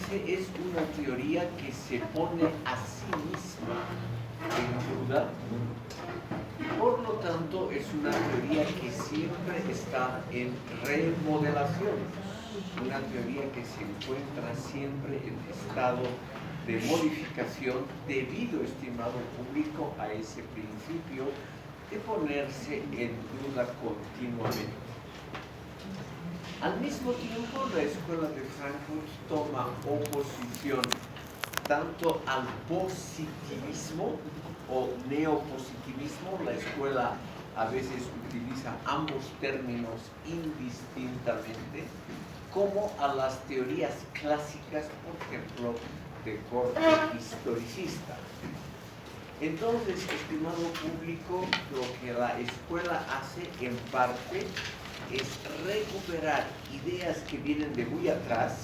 dice, es una teoría que se pone a sí misma en duda. Por lo tanto, es una teoría que siempre está en remodelación, una teoría que se encuentra siempre en estado de modificación debido, estimado público, a ese principio de ponerse en duda continuamente. Al mismo tiempo, la Escuela de Frankfurt toma oposición tanto al positivismo o neopositivismo. La escuela a veces utiliza ambos términos indistintamente, como a las teorías clásicas, por ejemplo, de corte historicista. Entonces, estimado público, lo que la escuela hace en parte es recuperar ideas que vienen de muy atrás,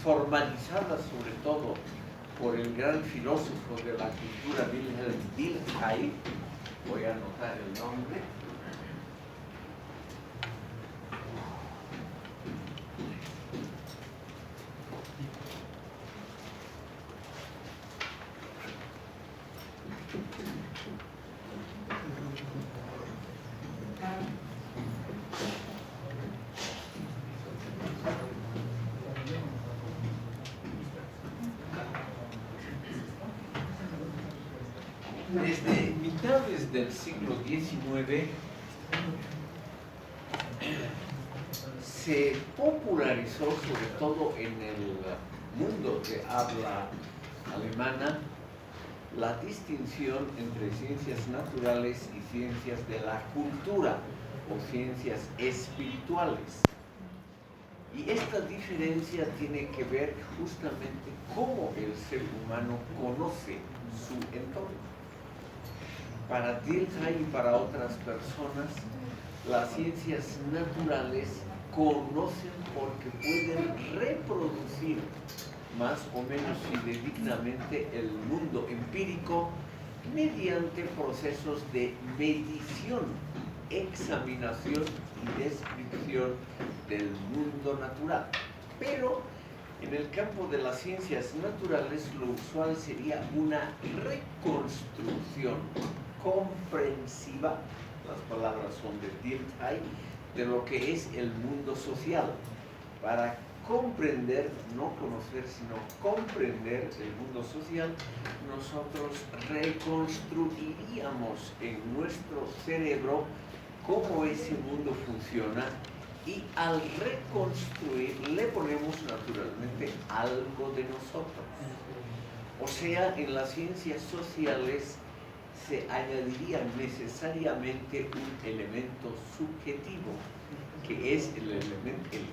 formalizadas sobre todo por el gran filósofo de la cultura Wilhelm Dilthey. Voy a anotar el nombre. Desde mitades del siglo XIX se popularizó, sobre todo en el mundo de habla alemana, la distinción entre ciencias naturales y ciencias de la cultura o ciencias espirituales. Y esta diferencia tiene que ver justamente cómo el ser humano conoce su entorno. Para Dilthey y para otras personas, las ciencias naturales conocen porque pueden reproducir más o menos fidedignamente el mundo empírico mediante procesos de medición, examinación y descripción del mundo natural. Pero en el campo de las ciencias naturales, lo usual sería una reconstrucción comprensiva, las palabras son de Dilthey, de lo que es el mundo social. Para comprender, no conocer, sino comprender el mundo social, nosotros reconstruiríamos en nuestro cerebro cómo ese mundo funciona, y al reconstruir le ponemos naturalmente algo de nosotros. O sea, en las ciencias sociales se añadiría necesariamente un elemento subjetivo, que es el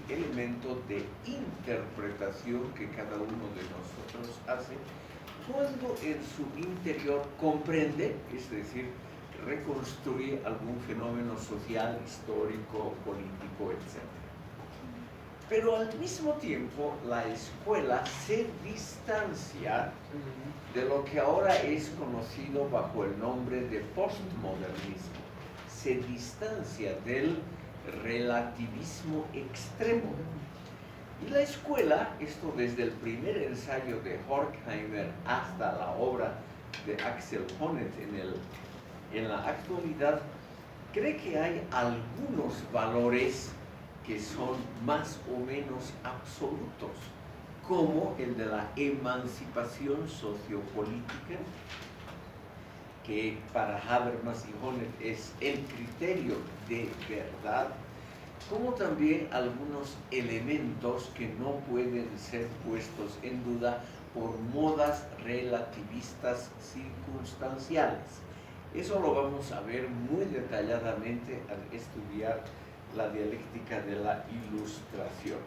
elemento de interpretación que cada uno de nosotros hace cuando en su interior comprende, es decir, reconstruye algún fenómeno social, histórico, político, etc. Pero al mismo tiempo, la escuela se distancia de lo que ahora es conocido bajo el nombre de postmodernismo. Se distancia del relativismo extremo. Y la escuela, esto desde el primer ensayo de Horkheimer hasta la obra de Axel Honneth en la actualidad, cree que hay algunos valores que son más o menos absolutos, como el de la emancipación sociopolítica, que para Habermas y Honneth es el criterio de verdad, como también algunos elementos que no pueden ser puestos en duda por modas relativistas circunstanciales. Eso lo vamos a ver muy detalladamente al estudiar la dialéctica de la Ilustración.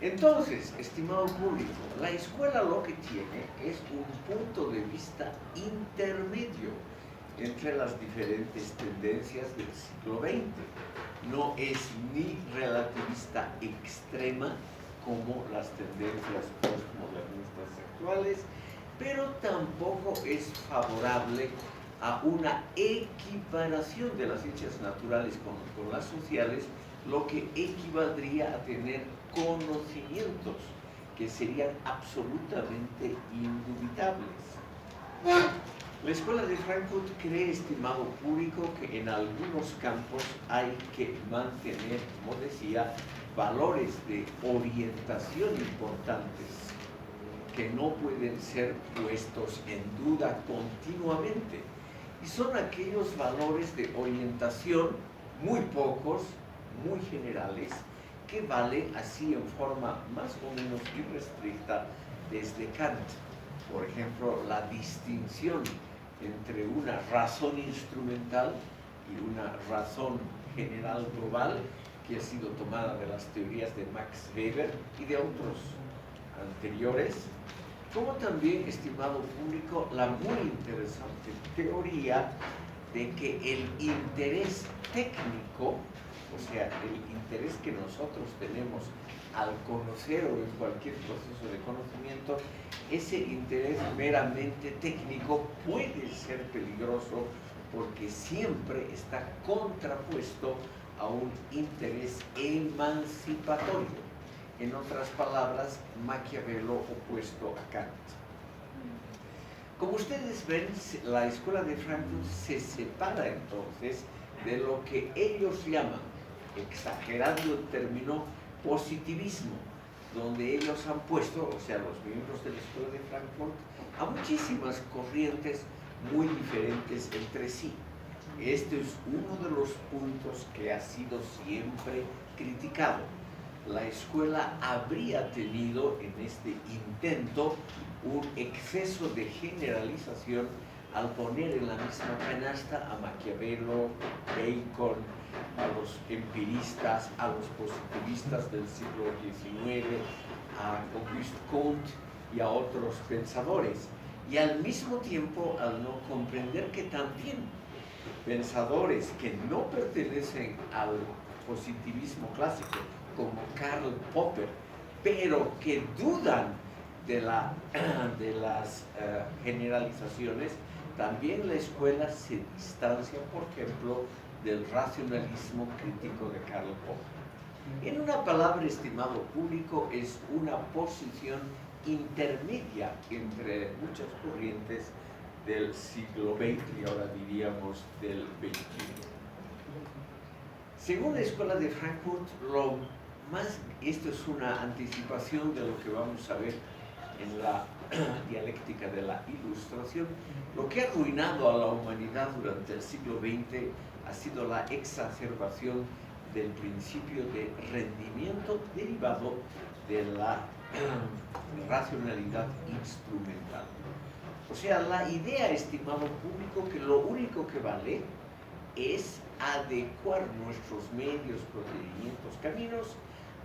Entonces, estimado público, la escuela lo que tiene es un punto de vista intermedio entre las diferentes tendencias del siglo XX. No es ni relativista extrema como las tendencias postmodernistas actuales, pero tampoco es favorable a una equiparación de las ciencias naturales con las sociales, lo que equivaldría a tener conocimientos que serían absolutamente indubitables. La Escuela de Frankfurt cree, estimado público, que en algunos campos hay que mantener, como decía, valores de orientación importantes que no pueden ser puestos en duda continuamente. Y son aquellos valores de orientación, muy pocos, muy generales, que valen así en forma más o menos irrestricta desde Kant. Por ejemplo, la distinción entre una razón instrumental y una razón general global, que ha sido tomada de las teorías de Max Weber y de otros anteriores, como también, estimado público, la muy interesante teoría de que el interés técnico, o sea, el interés que nosotros tenemos al conocer o en cualquier proceso de conocimiento, ese interés meramente técnico puede ser peligroso porque siempre está contrapuesto a un interés emancipatorio. En otras palabras, Maquiavelo opuesto a Kant. Como ustedes ven, la Escuela de Frankfurt se separa entonces de lo que ellos llaman, exagerando el término, positivismo, donde ellos han puesto, o sea, los miembros de la Escuela de Frankfurt, a muchísimas corrientes muy diferentes entre sí. Este es uno de los puntos que ha sido siempre criticado. La escuela habría tenido en este intento un exceso de generalización al poner en la misma canasta a Maquiavelo, Bacon, a los empiristas, a los positivistas del siglo XIX, a Auguste Comte y a otros pensadores. Y al mismo tiempo, al no comprender que también pensadores que no pertenecen al positivismo clásico, como Karl Popper, pero que dudan de las generalizaciones, también la escuela se distancia, por ejemplo, del racionalismo crítico de Karl Popper. En una palabra, estimado público, es una posición intermedia entre muchas corrientes del siglo XX y ahora diríamos del XXI. Según la Escuela de Frankfurt, esto es una anticipación de lo que vamos a ver en la dialéctica de la Ilustración. Lo que ha arruinado a la humanidad durante el siglo XX ha sido la exacerbación del principio de rendimiento derivado de la racionalidad instrumental. O sea, la idea, estimado público, que lo único que vale es adecuar nuestros medios, procedimientos, caminos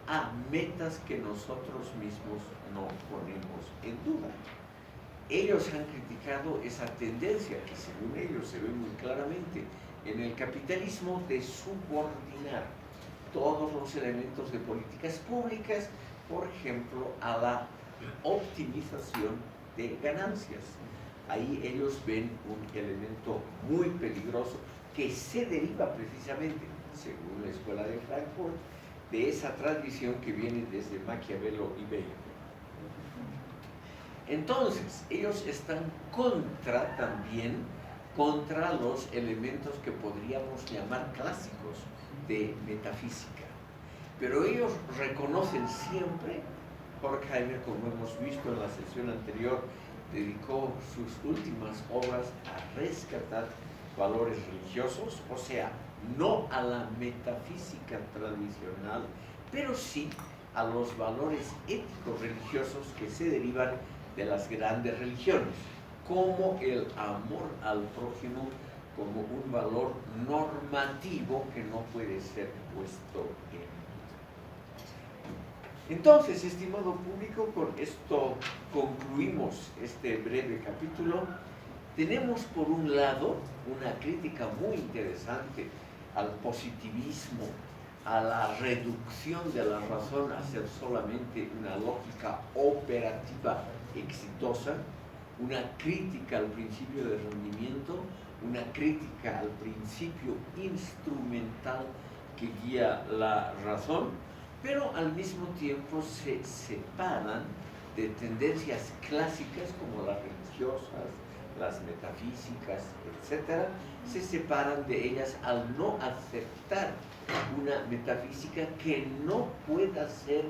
a metas que nosotros mismos no ponemos en duda. Ellos han criticado esa tendencia que según ellos se ve muy claramente en el capitalismo de subordinar todos los elementos de políticas públicas, por ejemplo, a la optimización de ganancias. Ahí ellos ven un elemento muy peligroso que se deriva precisamente, según la Escuela de Frankfurt, de esa tradición que viene desde Maquiavelo y Bacon. Entonces, ellos están también contra los elementos que podríamos llamar clásicos de metafísica. Pero ellos reconocen siempre, Horkheimer, como hemos visto en la sesión anterior, dedicó sus últimas obras a rescatar valores religiosos, o sea, no a la metafísica tradicional, pero sí a los valores éticos religiosos que se derivan de las grandes religiones, como el amor al prójimo como un valor normativo que no puede ser puesto en duda. Entonces, estimado público, con esto concluimos este breve capítulo. Tenemos por un lado una crítica muy interesante al positivismo, a la reducción de la razón a ser solamente una lógica operativa exitosa, una crítica al principio de rendimiento, una crítica al principio instrumental que guía la razón, pero al mismo tiempo se separan de tendencias clásicas como las religiosas, las metafísicas, etc. Se separan de ellas al no aceptar una metafísica que no pueda ser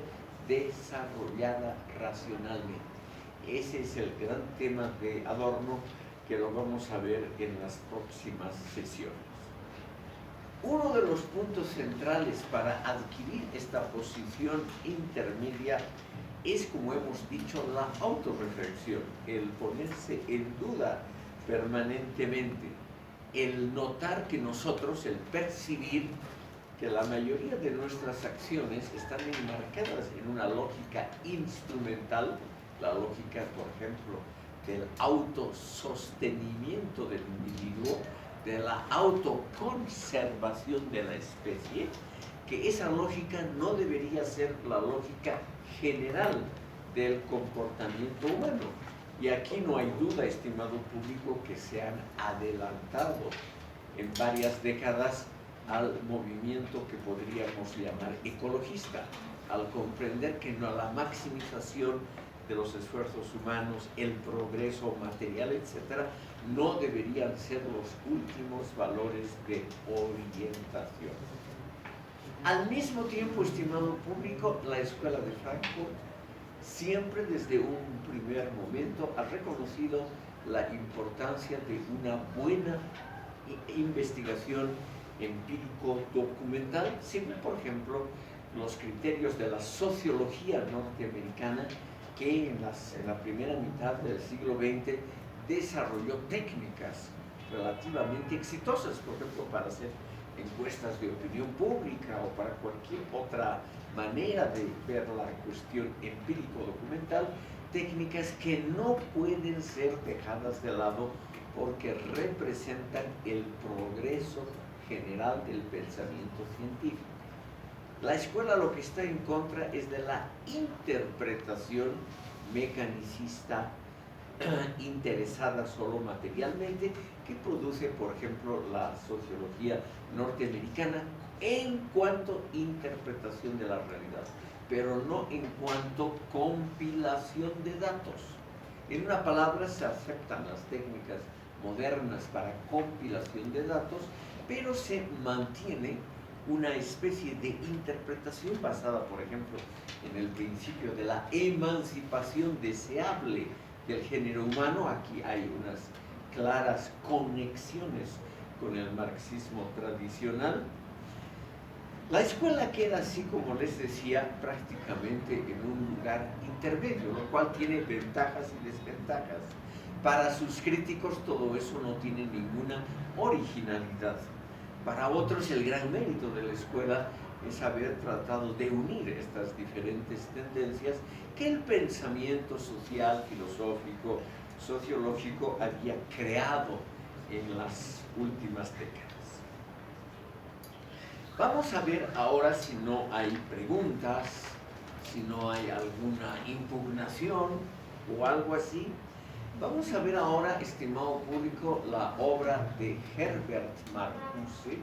desarrollada racionalmente. Ese es el gran tema de Adorno, que lo vamos a ver en las próximas sesiones. Uno de los puntos centrales para adquirir esta posición intermedia es, como hemos dicho, la autorreflexión, el ponerse en duda permanentemente, el notar que nosotros, el percibir que la mayoría de nuestras acciones están enmarcadas en una lógica instrumental, la lógica, por ejemplo, del autosostenimiento del individuo, de la autoconservación de la especie, que esa lógica no debería ser la lógica general del comportamiento humano. Y aquí no hay duda, estimado público, que se han adelantado en varias décadas al movimiento que podríamos llamar ecologista, al comprender que no la maximización de los esfuerzos humanos, el progreso material, etc., no deberían ser los últimos valores de orientación. Al mismo tiempo, estimado público, la Escuela de Frankfurt siempre desde un primer momento ha reconocido la importancia de una buena investigación empírico-documental, según, por ejemplo, los criterios de la sociología norteamericana, que en la primera mitad del siglo XX desarrolló técnicas relativamente exitosas, por ejemplo, para hacer encuestas de opinión pública o para cualquier otra manera de ver la cuestión empírico-documental, técnicas que no pueden ser dejadas de lado porque representan el progreso general del pensamiento científico. La escuela lo que está en contra es de la interpretación mecanicista interesada solo materialmente, que produce, por ejemplo, la sociología norteamericana en cuanto a interpretación de la realidad, pero no en cuanto a compilación de datos. En una palabra, se aceptan las técnicas modernas para compilación de datos, pero se mantiene una especie de interpretación basada, por ejemplo, en el principio de la emancipación deseable del género humano. Aquí hay unas claras conexiones con el marxismo tradicional. La escuela queda, así como les decía, prácticamente en un lugar intermedio, lo cual tiene ventajas y desventajas. Para sus críticos todo eso no tiene ninguna originalidad. Para otros el gran mérito de la escuela es haber tratado de unir estas diferentes tendencias que el pensamiento social, filosófico, sociológico había creado en las últimas décadas. Vamos a ver ahora si no hay preguntas, si no hay alguna impugnación o algo así. Vamos a ver ahora, estimado público, la obra de Herbert Marcuse,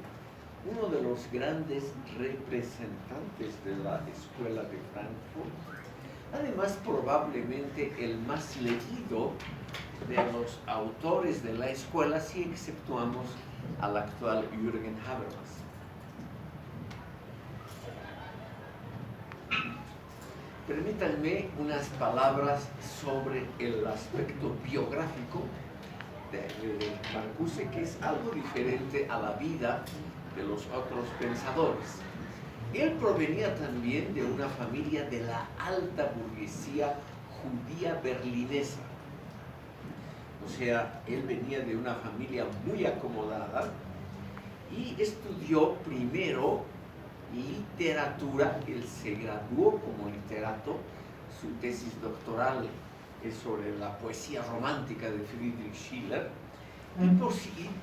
uno de los grandes representantes de la Escuela de Frankfurt, además probablemente el más leído de los autores de la escuela, si exceptuamos al actual Jürgen Habermas. Permítanme unas palabras sobre el aspecto biográfico de Marcuse, que es algo diferente a la vida de los otros pensadores. Él provenía también de una familia de la alta burguesía judía berlinesa. O sea, él venía de una familia muy acomodada y estudió primero literatura. Él se graduó como literato. Su tesis doctoral es sobre la poesía romántica de Friedrich Schiller, y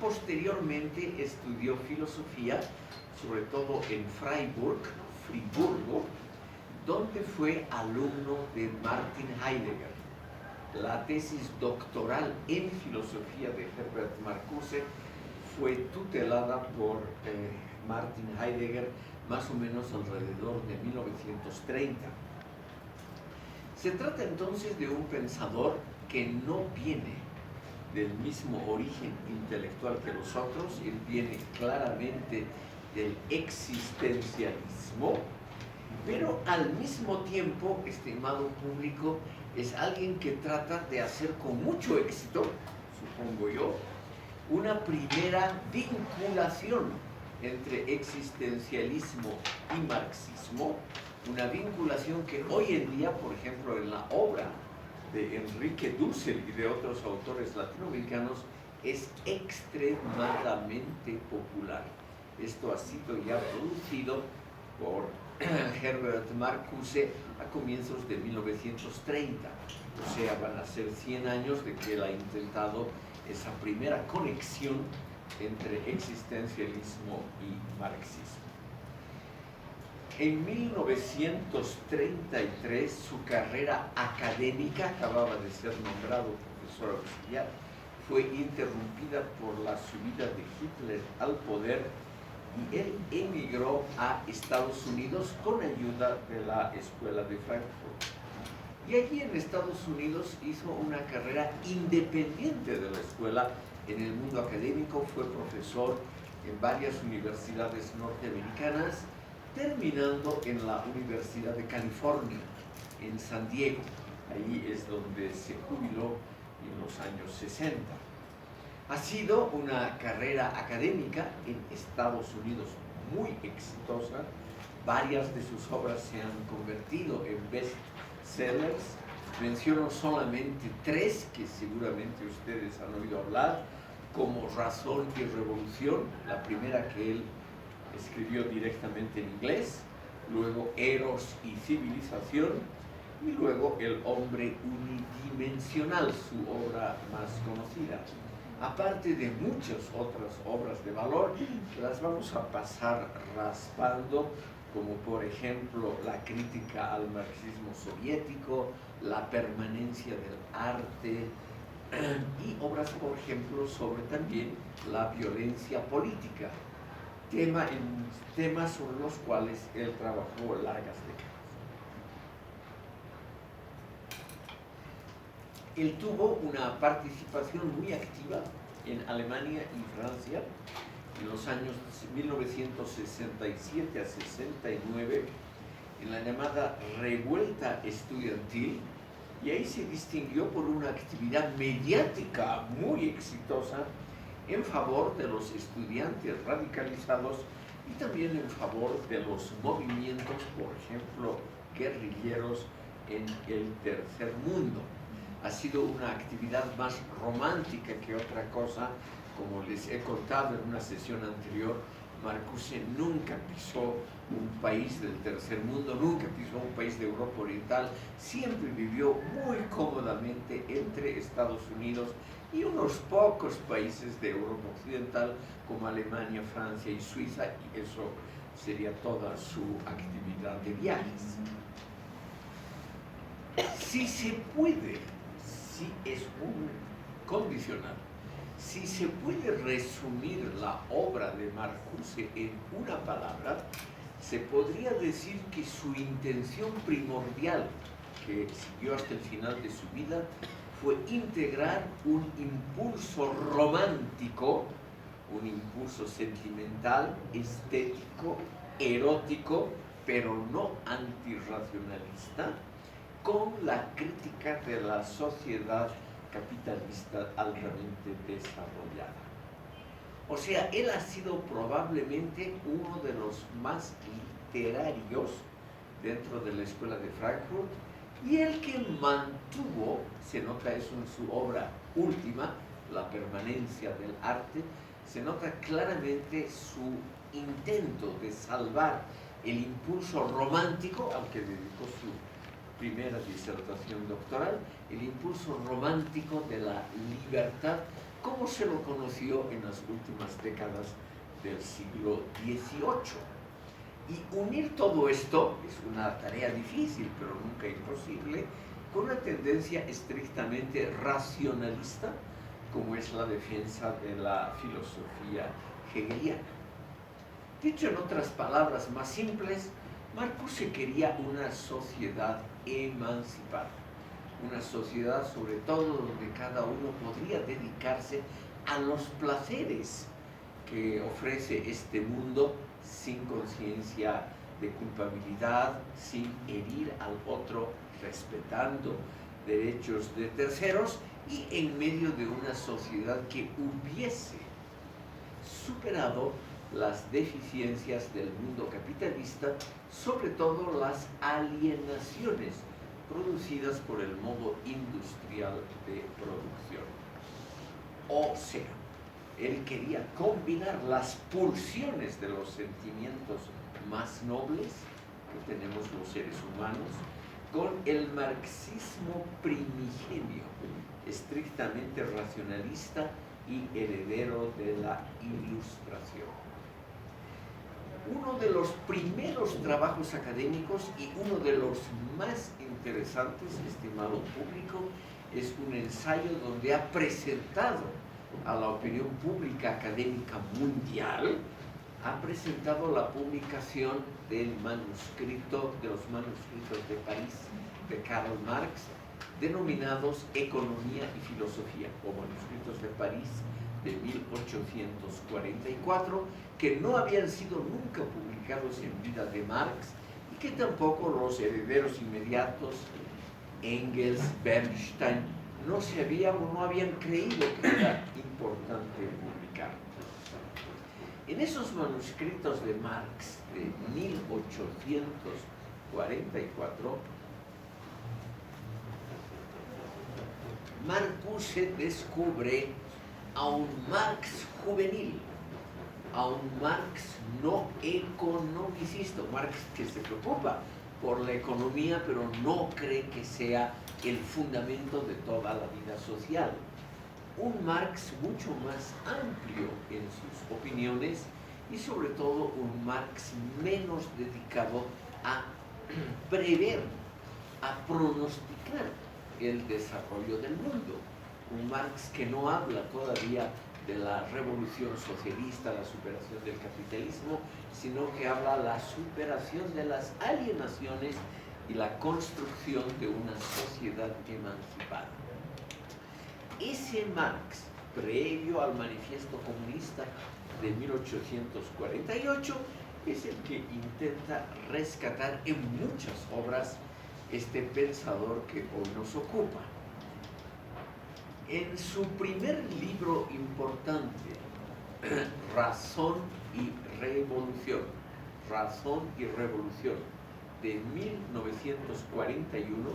posteriormente estudió filosofía, sobre todo en Friburgo, donde fue alumno de Martin Heidegger. La tesis doctoral en filosofía de Herbert Marcuse fue tutelada por Martin Heidegger, más o menos alrededor de 1930. Se trata entonces de un pensador que no viene del mismo origen intelectual que los otros. Él viene claramente del existencialismo, pero al mismo tiempo, estimado público, es alguien que trata de hacer con mucho éxito, supongo yo, una primera vinculación entre existencialismo y marxismo, una vinculación que hoy en día, por ejemplo, en la obra de Enrique Dussel y de otros autores latinoamericanos, es extremadamente popular. Esto ha sido ya producido por Herbert Marcuse a comienzos de 1930. O sea, van a ser 100 años de que él ha intentado esa primera conexión entre existencialismo y marxismo. En 1933 su carrera académica, acababa de ser nombrado profesor auxiliar, fue interrumpida por la subida de Hitler al poder y él emigró a Estados Unidos con ayuda de la Escuela de Frankfurt. Y allí en Estados Unidos hizo una carrera independiente de la escuela en el mundo académico, fue profesor en varias universidades norteamericanas, terminando en la Universidad de California, en San Diego. Ahí es donde se jubiló en los años 60. Ha sido una carrera académica en Estados Unidos muy exitosa. Varias de sus obras se han convertido en bestsellers. Menciono solamente 3 que seguramente ustedes han oído hablar, como Razón y Revolución, la primera que él escribió directamente en inglés, luego Eros y Civilización, y luego El hombre unidimensional, su obra más conocida. Aparte de muchas otras obras de valor, las vamos a pasar raspando, como por ejemplo La crítica al marxismo soviético, La permanencia del arte, y obras, por ejemplo, sobre también la violencia política, temas sobre los cuales él trabajó largas décadas. Él tuvo una participación muy activa en Alemania y Francia en los años 1967 a 69, en la llamada revuelta estudiantil, y ahí se distinguió por una actividad mediática muy exitosa en favor de los estudiantes radicalizados y también en favor de los movimientos, por ejemplo, guerrilleros en el tercer mundo. Ha sido una actividad más romántica que otra cosa. Como les he contado en una sesión anterior, Marcuse nunca pisó un país del tercer mundo, nunca pisó un país de Europa Oriental, siempre vivió muy cómodamente entre Estados Unidos y unos pocos países de Europa Occidental como Alemania, Francia y Suiza, y eso sería toda su actividad de viajes. Si se puede, si es un condicional, si se puede resumir la obra de Marcuse en una palabra, se podría decir que su intención primordial, que siguió hasta el final de su vida, fue integrar un impulso romántico, un impulso sentimental, estético, erótico, pero no antirracionalista, con la crítica de la sociedad capitalista altamente desarrollada. O sea, él ha sido probablemente uno de los más literarios dentro de la Escuela de Frankfurt y el que mantuvo, se nota eso en su obra última, La permanencia del arte, se nota claramente su intento de salvar el impulso romántico, al que dedicó su primera disertación doctoral, el impulso romántico de la libertad, como se lo conoció en las últimas décadas del siglo XVIII. Y unir todo esto es una tarea difícil, pero nunca imposible, con una tendencia estrictamente racionalista, como es la defensa de la filosofía hegeliana. Dicho en otras palabras más simples, Marcuse quería una sociedad emancipada, una sociedad sobre todo donde cada uno podría dedicarse a los placeres que ofrece este mundo sin conciencia de culpabilidad, sin herir al otro, respetando derechos de terceros y en medio de una sociedad que hubiese superado las deficiencias del mundo capitalista, sobre todo las alienaciones producidas por el modo industrial de producción. O sea, él quería combinar las pulsiones de los sentimientos más nobles que tenemos los seres humanos con el marxismo primigenio, estrictamente racionalista y heredero de la Ilustración. Uno de los primeros trabajos académicos y uno de los más interesantes, estimado público, es un ensayo donde ha presentado a la opinión pública académica mundial, ha presentado la publicación de los manuscritos de París de Karl Marx, denominados Economía y Filosofía, o manuscritos de París de 1844, que no habían sido nunca publicados en vida de Marx y que tampoco los herederos inmediatos, Engels, Bernstein, no habían creído que era importante publicar. En esos manuscritos de Marx de 1844, Marcuse descubre a un Marx juvenil, a un Marx no economicista, Marx que se preocupa por la economía, pero no cree que sea el fundamento de toda la vida social. Un Marx mucho más amplio en sus opiniones y sobre todo un Marx menos dedicado a prever, a pronosticar el desarrollo del mundo. Un Marx que no habla todavía de la revolución socialista, la superación del capitalismo, sino que habla de la superación de las alienaciones y la construcción de una sociedad emancipada. Ese Marx, previo al Manifiesto Comunista de 1848, es el que intenta rescatar en muchas obras este pensador que hoy nos ocupa. En su primer libro importante, Razón y Revolución, de 1941,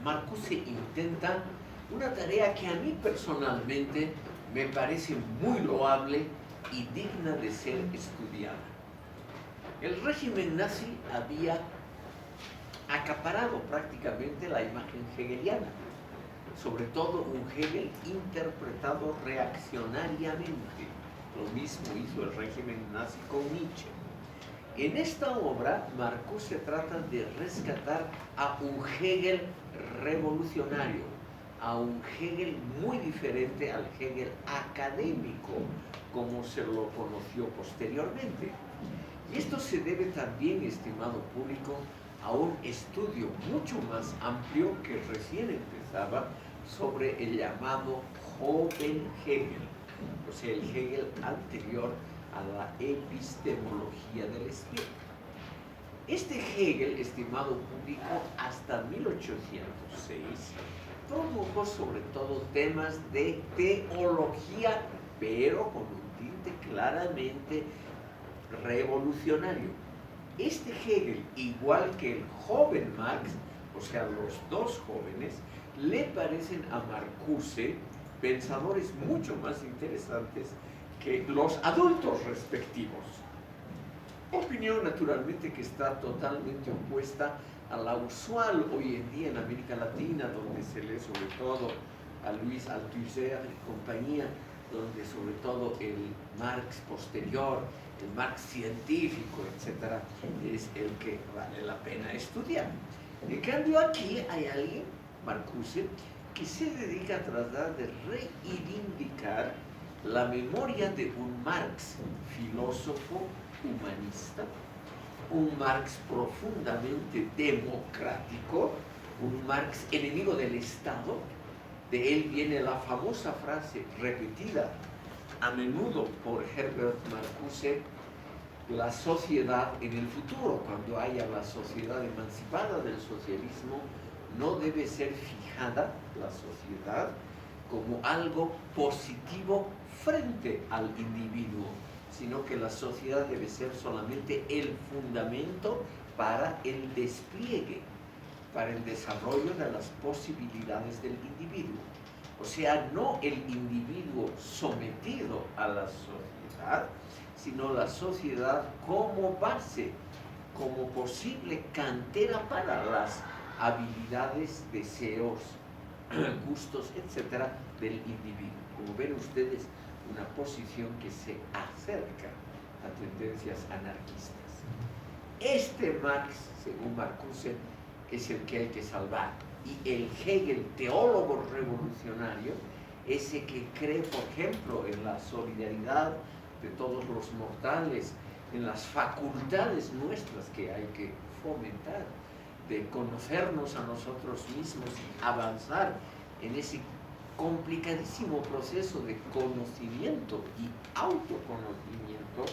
Marcuse intenta una tarea que a mí personalmente me parece muy loable y digna de ser estudiada. El régimen nazi había acaparado prácticamente la imagen hegeliana, sobre todo un Hegel interpretado reaccionariamente. Lo mismo hizo el régimen nazi con Nietzsche. En esta obra, Marcuse trata de rescatar a un Hegel revolucionario, a un Hegel muy diferente al Hegel académico, como se lo conoció posteriormente. Y esto se debe también, estimado público, a un estudio mucho más amplio que recién empezaba sobre el llamado joven Hegel, o sea, el Hegel anterior a la epistemología del espíritu. Este Hegel, estimado público, hasta 1806, produjo sobre todo temas de teología, pero con un tinte claramente revolucionario. Este Hegel, igual que el joven Marx, o sea, los dos jóvenes, le parecen a Marcuse pensadores mucho más interesantes que los adultos respectivos. Opinión, naturalmente, que está totalmente opuesta a la usual hoy en día en América Latina, donde se lee sobre todo a Luis Althusser y compañía, donde sobre todo el Marx posterior, el Marx científico, etcétera, es el que vale la pena estudiar. En cambio, aquí hay alguien, Marcuse, que se dedica a tratar de reivindicar la memoria de un Marx, filósofo humanista, un Marx profundamente democrático, un Marx enemigo del Estado. De él viene la famosa frase repetida a menudo por Herbert Marcuse: la sociedad en el futuro, cuando haya la sociedad emancipada del socialismo, no debe ser fijada la sociedad como algo positivo frente al individuo, sino que la sociedad debe ser solamente el fundamento para el despliegue, para el desarrollo de las posibilidades del individuo. O sea, no el individuo sometido a la sociedad, sino la sociedad como base, como posible cantera para las habilidades, deseos, gustos, etcétera, del individuo. Como ven ustedes, una posición que se acerca a tendencias anarquistas. Este Marx, según Marcuse, es el que hay que salvar. Y el Hegel, teólogo revolucionario, ese que cree, por ejemplo, en la solidaridad de todos los mortales, en las facultades nuestras que hay que fomentar, de conocernos a nosotros mismos y avanzar en ese complicadísimo proceso de conocimiento y autoconocimiento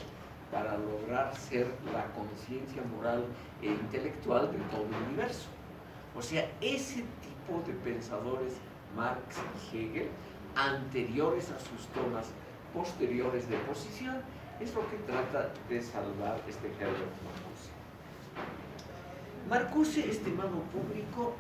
para lograr ser la conciencia moral e intelectual de todo el universo. O sea, ese tipo de pensadores, Marx y Hegel, anteriores a sus tomas posteriores de posición, es lo que trata de salvar este Herbert Marcuse. Marcuse, estimado público,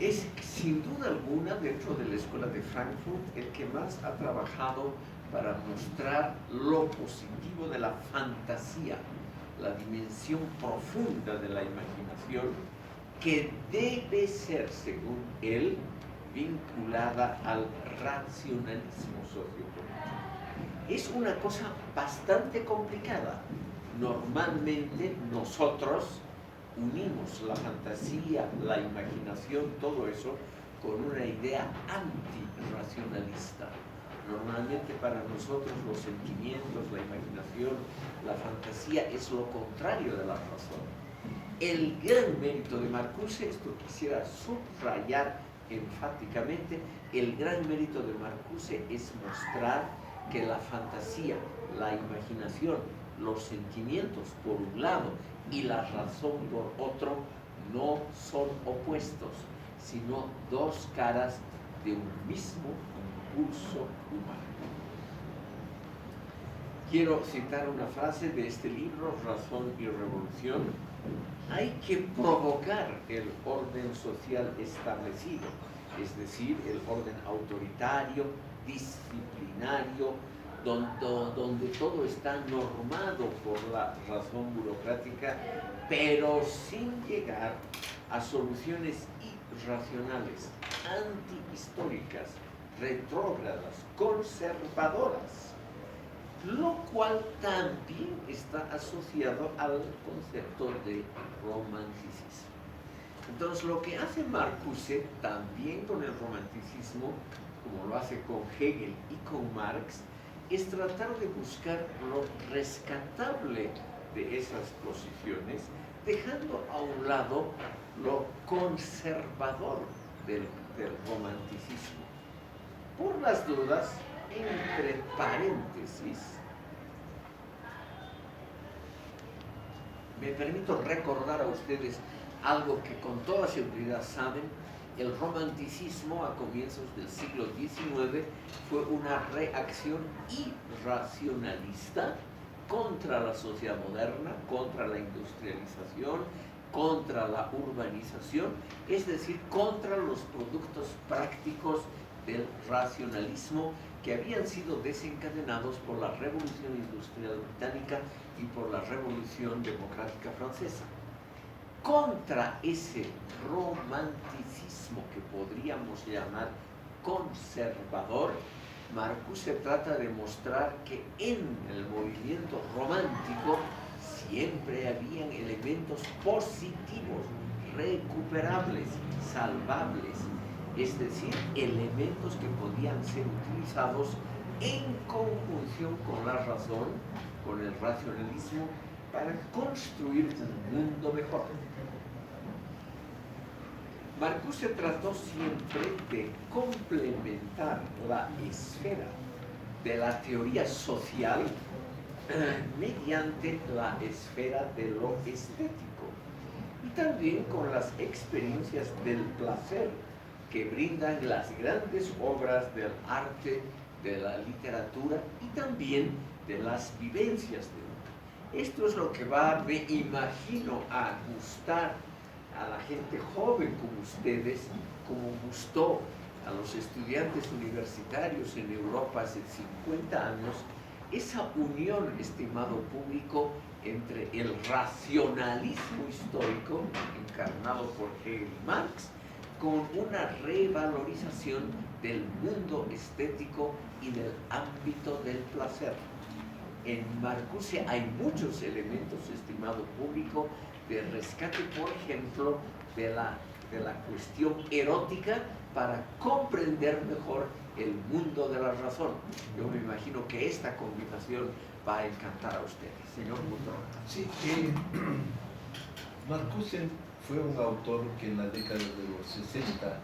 es sin duda alguna, dentro de la Escuela de Frankfurt, el que más ha trabajado para mostrar lo positivo de la fantasía, la dimensión profunda de la imaginación, que debe ser, según él, vinculada al racionalismo sociopolítico. Es una cosa bastante complicada. Normalmente nosotros unimos la fantasía, la imaginación, todo eso, con una idea antirracionalista. Normalmente para nosotros los sentimientos, la imaginación, la fantasía es lo contrario de la razón. El gran mérito de Marcuse, esto quisiera subrayar enfáticamente, el gran mérito de Marcuse es mostrar que la fantasía, la imaginación, los sentimientos por un lado y la razón por otro no son opuestos, sino dos caras de un mismo impulso humano. Quiero citar una frase de este libro, Razón y Revolución. Hay que provocar el orden social establecido, es decir, el orden autoritario, disciplinario, donde todo está normado por la razón burocrática, pero sin llegar a soluciones irracionales, antihistóricas, retrógradas, conservadoras, lo cual también está asociado al concepto de romanticismo. Entonces, lo que hace Marcuse también con el romanticismo, como lo hace con Hegel y con Marx, es tratar de buscar lo rescatable de esas posiciones, dejando a un lado lo conservador del romanticismo. Por las dudas, entre paréntesis, me permito recordar a ustedes algo que con toda seguridad saben. El romanticismo a comienzos del siglo XIX fue una reacción irracionalista contra la sociedad moderna, contra la industrialización, contra la urbanización, es decir, contra los productos prácticos del racionalismo que habían sido desencadenados por la Revolución Industrial Británica y por la Revolución Democrática Francesa. Contra ese romanticismo que podríamos llamar conservador, Marcuse trata de mostrar que en el movimiento romántico siempre habían elementos positivos, recuperables, salvables, es decir, elementos que podían ser utilizados en conjunción con la razón, con el racionalismo, para construir un mundo mejor. Marcuse trató siempre de complementar la esfera de la teoría social mediante la esfera de lo estético y también con las experiencias del placer que brindan las grandes obras del arte, de la literatura y también de las vivencias de uno. Esto es lo que va, me imagino, a gustar a la gente joven como ustedes, como gustó a los estudiantes universitarios en Europa hace 50 años, esa unión, estimado público, entre el racionalismo histórico, encarnado por Hegel y Marx, con una revalorización del mundo estético y del ámbito del placer. En Marcuse hay muchos elementos, estimado público, de rescate, por ejemplo, de la cuestión erótica para comprender mejor el mundo de la razón. Yo me imagino que esta combinación va a encantar a ustedes. Señor Mutro. Sí, Marcuse fue un autor que en la década de los 60,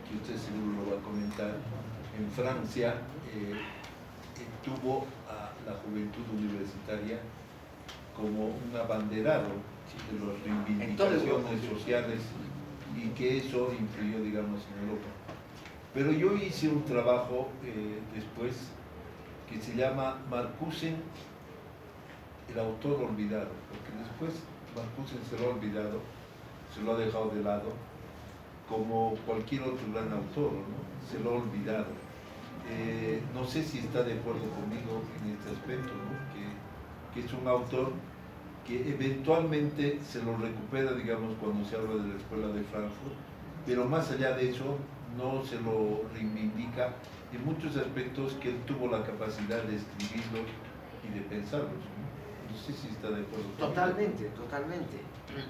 que usted seguro lo va a comentar, en Francia tuvo a la juventud universitaria como un abanderado de las reivindicaciones sociales y que eso influyó, digamos, en Europa. Pero yo hice un trabajo después que se llama Marcuse, el autor olvidado, porque después Marcuse se lo ha olvidado, se lo ha dejado de lado, como cualquier otro gran autor, ¿no? Se lo ha olvidado. No sé si está de acuerdo conmigo en este aspecto, ¿no? que es un autor que eventualmente se lo recupera, digamos, cuando se habla de la Escuela de Frankfurt, pero más allá de eso no se lo reivindica en muchos aspectos que él tuvo la capacidad de escribirlos y de pensarlos, ¿no? No sé si está de acuerdo conmigo. Totalmente, totalmente.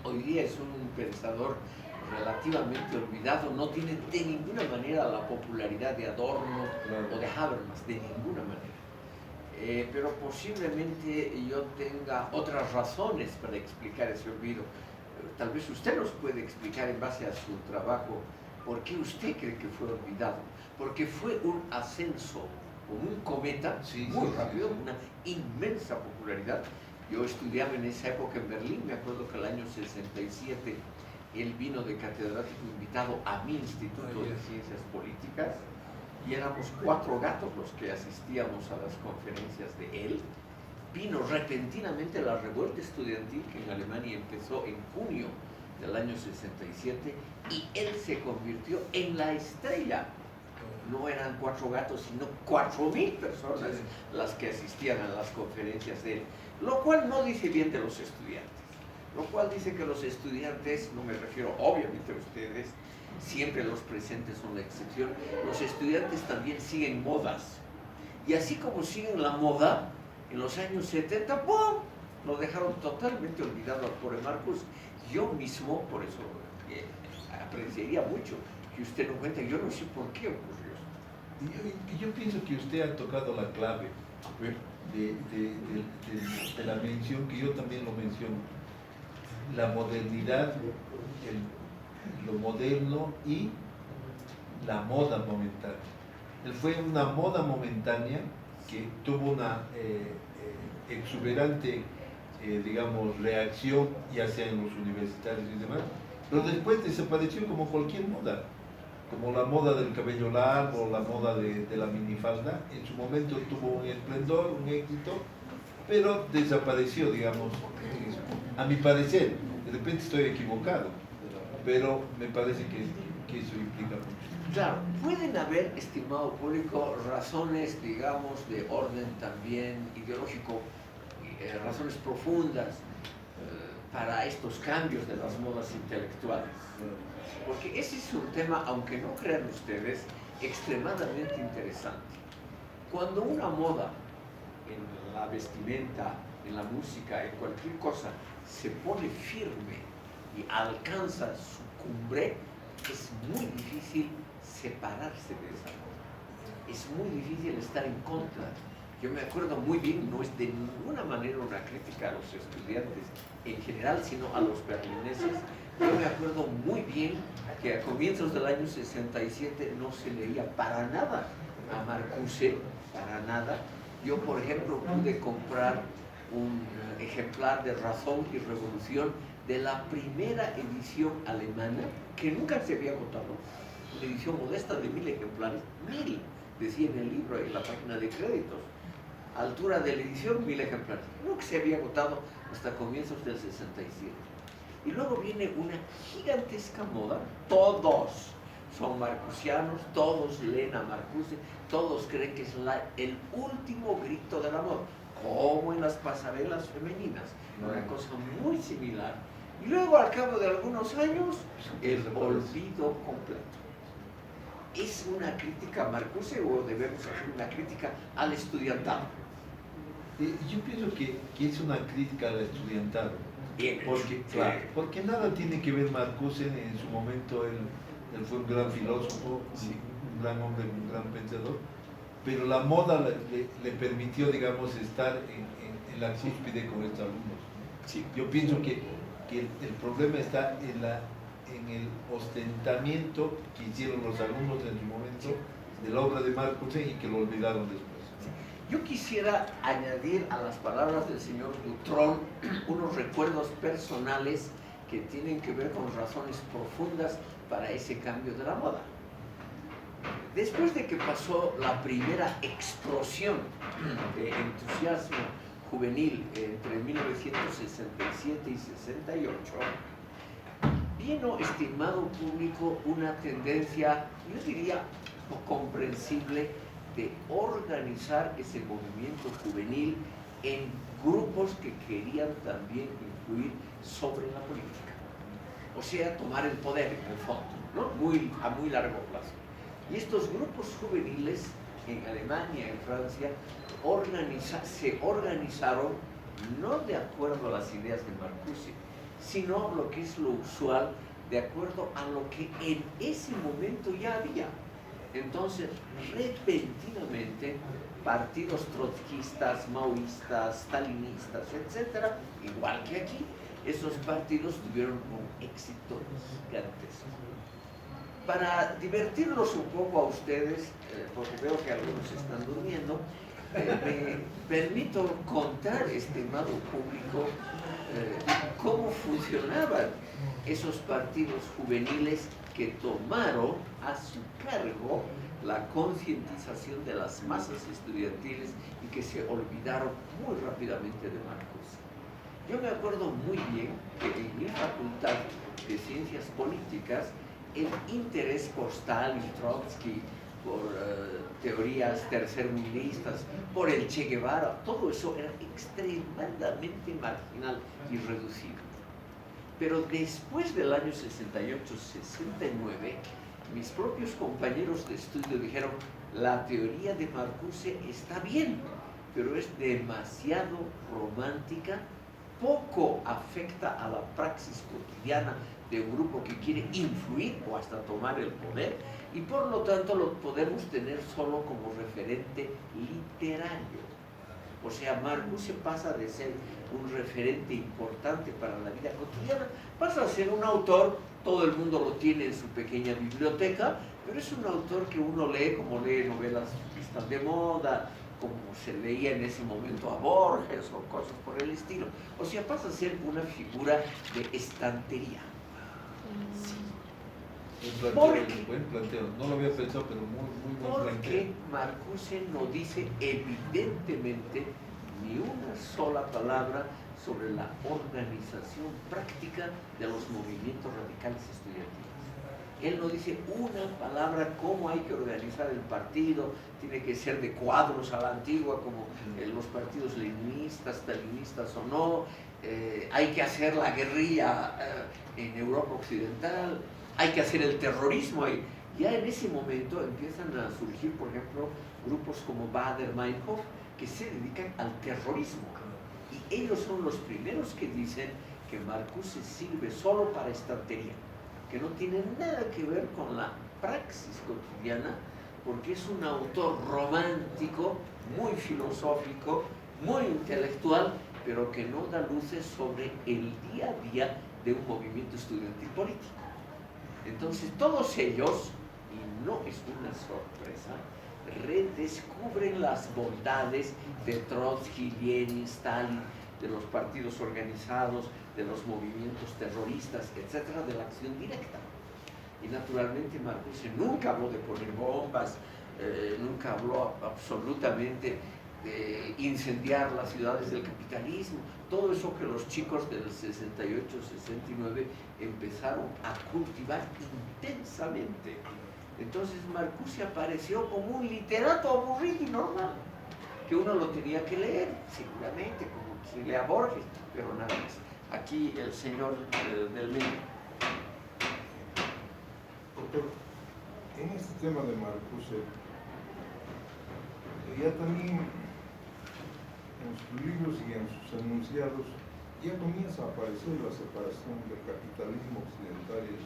Hoy día es un pensador relativamente olvidado, no tiene de ninguna manera la popularidad de Adorno, claro, o de Habermas, de ninguna manera. Pero posiblemente yo tenga otras razones para explicar ese olvido. Tal vez usted nos puede explicar en base a su trabajo por qué usted cree que fue olvidado. Porque fue un ascenso como un cometa, muy rápido, una inmensa popularidad. Yo estudiaba en esa época en Berlín, me acuerdo que el año 67 él vino de catedrático invitado a mi Instituto de Ciencias Políticas y éramos 4 gatos los que asistíamos a las conferencias de él. Vino repentinamente la revuelta estudiantil que en Alemania empezó en junio del año 67 y él se convirtió en la estrella. No eran 4 gatos, sino 4.000 personas las que asistían a las conferencias de él, lo cual no dice bien de los estudiantes. Lo cual dice que los estudiantes, no me refiero obviamente a ustedes, siempre los presentes son la excepción, los estudiantes también siguen modas. Y así como siguen la moda, en los años 70, ¡pum!, lo dejaron totalmente olvidado al pobre Marcus. Yo mismo, por eso apreciaría mucho que usted nos cuente, yo no sé por qué ocurrió esto. Yo pienso que usted ha tocado la clave de la mención, que yo también lo menciono. La modernidad, lo moderno y la moda momentánea. Él fue una moda momentánea que tuvo una exuberante, digamos, reacción, ya sea en los universitarios y demás, pero después desapareció como cualquier moda, como la moda del cabello largo, la moda de la minifalda. En su momento tuvo un esplendor, un éxito, pero desapareció, digamos, a mi parecer. De repente estoy equivocado, pero me parece que eso implica mucho. Claro, pueden haber, estimado público, razones, digamos, de orden también ideológico, razones profundas para estos cambios de las modas intelectuales. Porque ese es un tema, aunque no crean ustedes, extremadamente interesante. Cuando una moda en la vestimenta, en la música, en cualquier cosa, se pone firme y alcanza su cumbre, es muy difícil separarse de esa moda. Es muy difícil estar en contra. Yo me acuerdo muy bien, no es de ninguna manera una crítica a los estudiantes en general, sino a los berlineses. Yo me acuerdo muy bien que a comienzos del año 67 no se leía para nada a Marcuse, para nada. Yo, por ejemplo, pude comprar un ejemplar de Razón y Revolución de la primera edición alemana, que nunca se había agotado, una edición modesta de 1000 ejemplares, 1000, decía en el libro, en la página de créditos, altura de la edición 1000 ejemplares, nunca se había agotado hasta comienzos del 67. Y luego viene una gigantesca moda, todos son marcusianos, todos leen a Marcuse, todos creen que es el último grito de la moda, como en las pasarelas femeninas, una cosa muy similar. Y luego, al cabo de algunos años, el olvido completo. ¿Es una crítica a Marcuse o debemos hacer una crítica al estudiantado? Yo pienso que es una crítica al estudiantado. Bien, porque, claro. Porque nada tiene que ver Marcuse. En su momento él fue un gran filósofo, sí, un gran hombre, un gran pensador, pero la moda le permitió, digamos, estar en la cúspide con estos alumnos. Sí. Yo pienso que el problema está en el ostentamiento que hicieron los alumnos en su momento de la obra de Marcuse y que lo olvidaron después. Yo quisiera añadir a las palabras del señor Dutrón unos recuerdos personales que tienen que ver con razones profundas para ese cambio de la moda. Después de que pasó la primera explosión de entusiasmo juvenil entre 1967 y 68, vino, estimado público, una tendencia, yo diría, comprensible, de organizar ese movimiento juvenil en grupos que querían también influir sobre la política. O sea, tomar el poder, en el fondo, ¿no? A muy largo plazo. Y estos grupos juveniles en Alemania, en Francia, se organizaron no de acuerdo a las ideas de Marcuse, sino lo que es lo usual, de acuerdo a lo que en ese momento ya había. Entonces, repentinamente, partidos trotskistas, maoístas, stalinistas, etc., igual que aquí, esos partidos tuvieron un éxito gigantesco. Para divertirlos un poco a ustedes, porque veo que algunos están durmiendo, me permito contar, estimado público, cómo funcionaban esos partidos juveniles que tomaron a su cargo la concientización de las masas estudiantiles y que se olvidaron muy rápidamente de Marcuse. Yo me acuerdo muy bien que en mi facultad de Ciencias Políticas el interés por Stalin, Trotsky, por teorías tercermundistas, por el Che Guevara, todo eso era extremadamente marginal y reducido. Pero después del año 68-69, mis propios compañeros de estudio dijeron: la teoría de Marcuse está bien, pero es demasiado romántica, poco afecta a la praxis cotidiana de un grupo que quiere influir o hasta tomar el poder, y por lo tanto lo podemos tener solo como referente literario. O sea, Marcuse pasa de ser un referente importante para la vida cotidiana, pasa a ser un autor, todo el mundo lo tiene en su pequeña biblioteca, pero es un autor que uno lee como lee novelas que están de moda, como se leía en ese momento a Borges o cosas por el estilo. O sea, pasa a ser una figura de estantería. Sí. Buen planteo, no lo había pensado, pero muy buen planteo. Porque Marcuse no dice evidentemente ni una sola palabra sobre la organización práctica de los movimientos radicales estudiantiles. Él no dice una palabra cómo hay que organizar el partido, tiene que ser de cuadros a la antigua, como los partidos leninistas, stalinistas o no, hay que hacer la guerrilla en Europa Occidental, hay que hacer el terrorismo. Ya en ese momento empiezan a surgir, por ejemplo, grupos como Baader-Meinhof, que se dedican al terrorismo. Y ellos son los primeros que dicen que Marcuse sirve solo para estantería. que no tiene nada que ver con la praxis cotidiana, porque es un autor romántico, muy filosófico, muy intelectual, pero que no da luces sobre el día a día de un movimiento estudiantil político. Entonces todos ellos, y no es una sorpresa, redescubren las bondades de Trotsky, Lenin, Stalin, de los partidos organizados, de los movimientos terroristas, etcétera, de la acción directa. Y naturalmente Marcuse nunca habló de poner bombas, nunca habló absolutamente de incendiar las ciudades del capitalismo, todo eso que los chicos del 68-69 empezaron a cultivar intensamente. Entonces Marcuse apareció como un literato aburrido y normal, que uno lo tenía que leer, seguramente, como si lea Borges, pero nada más. Aquí el señor del medio. Doctor, en este tema de Marcuse, ya también en sus libros y en sus enunciados ya comienza a aparecer la separación del capitalismo occidental y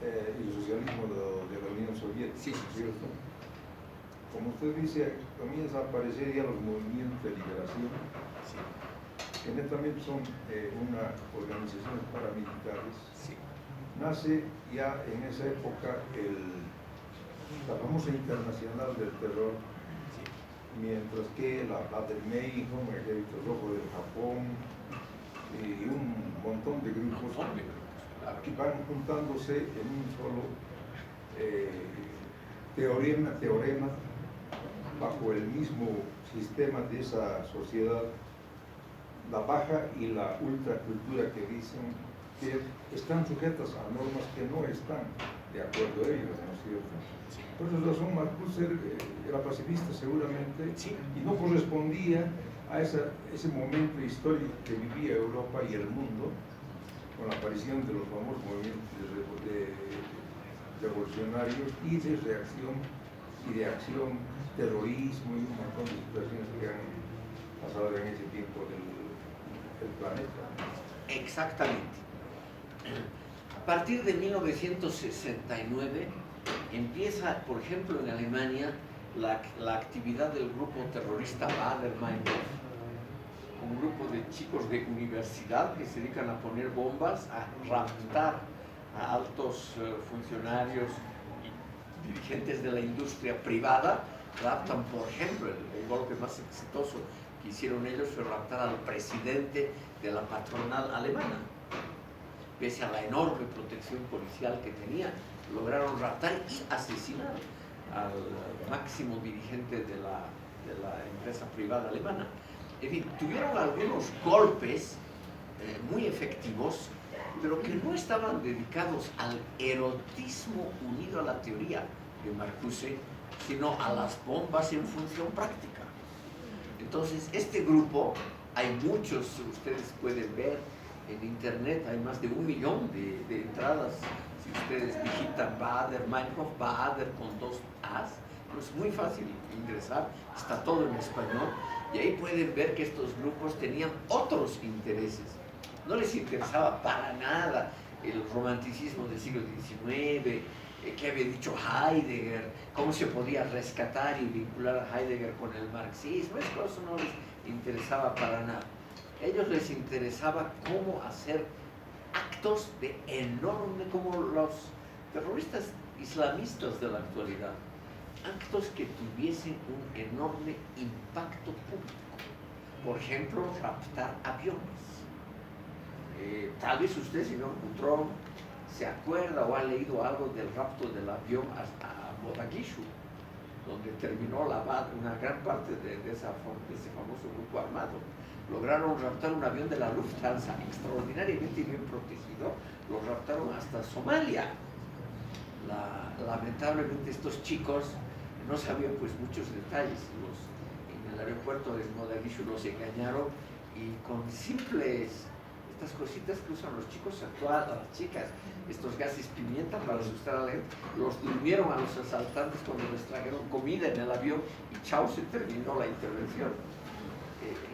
el socialismo de la Unión Soviética, Sí, ¿cierto? Como usted dice, comienza a aparecer ya los movimientos de liberación, que netamente son unas organizaciones paramilitares. Sí. Nace ya en esa época la famosa Internacional del Terror, mientras que la Baader-Meinhof, el Ejército Rojo del Japón y un montón de grupos que van juntándose en un solo teorema bajo el mismo sistema de esa sociedad, la baja y la ultracultura, que dicen que están sujetas a normas que no están de acuerdo a ellos, ¿no es cierto? Por esa razón Marcuse era pacifista seguramente, y no correspondía a ese momento histórico que vivía Europa y el mundo con la aparición de los famosos movimientos revolucionarios y de reacción y de acción, terrorismo y un montón de situaciones que han pasado en ese tiempo del planeta. Exactamente. A partir de 1969 empieza, por ejemplo, en Alemania, la actividad del grupo terrorista Baader-Meinhof, un grupo de chicos de universidad que se dedican a poner bombas, a raptar a altos funcionarios y dirigentes de la industria privada. Raptan, por ejemplo, el golpe más exitoso que hicieron ellos fue raptar al presidente de la patronal alemana. Pese a la enorme protección policial que tenía, lograron raptar y asesinar al máximo dirigente de la empresa privada alemana. En fin, tuvieron algunos golpes muy efectivos, pero que no estaban dedicados al erotismo unido a la teoría de Marcuse, sino a las bombas en función práctica. Entonces, este grupo, hay muchos, ustedes pueden ver en internet, hay más de 1 millón de entradas. Si ustedes digitan Baader-Meinhof, Baader con 2 As, es muy fácil ingresar, está todo en español, y ahí pueden ver que estos grupos tenían otros intereses. No les interesaba para nada el romanticismo del siglo XIX, que había dicho Heidegger, cómo se podía rescatar y vincular a Heidegger con el marxismo. Eso no les interesaba para nada. A ellos les interesaba cómo hacer actos de enorme, como los terroristas islamistas de la actualidad, actos que tuviesen un enorme impacto público. Por ejemplo, raptar aviones. Tal vez usted, señor Butrón, se acuerda o ha leído algo del rapto del avión a Mogadishu, donde terminó una gran parte de ese famoso grupo armado. Lograron raptar un avión de la Lufthansa, extraordinariamente bien protegido, lo raptaron hasta Somalia. Lamentablemente estos chicos no sabían pues muchos detalles. En el aeropuerto de Mogadishu los engañaron, y con simples estas cositas que usan los chicos actuales, las chicas, estos gases pimienta para asustar a la gente, los durmieron a los asaltantes cuando les trajeron comida en el avión, y chao, se terminó la intervención.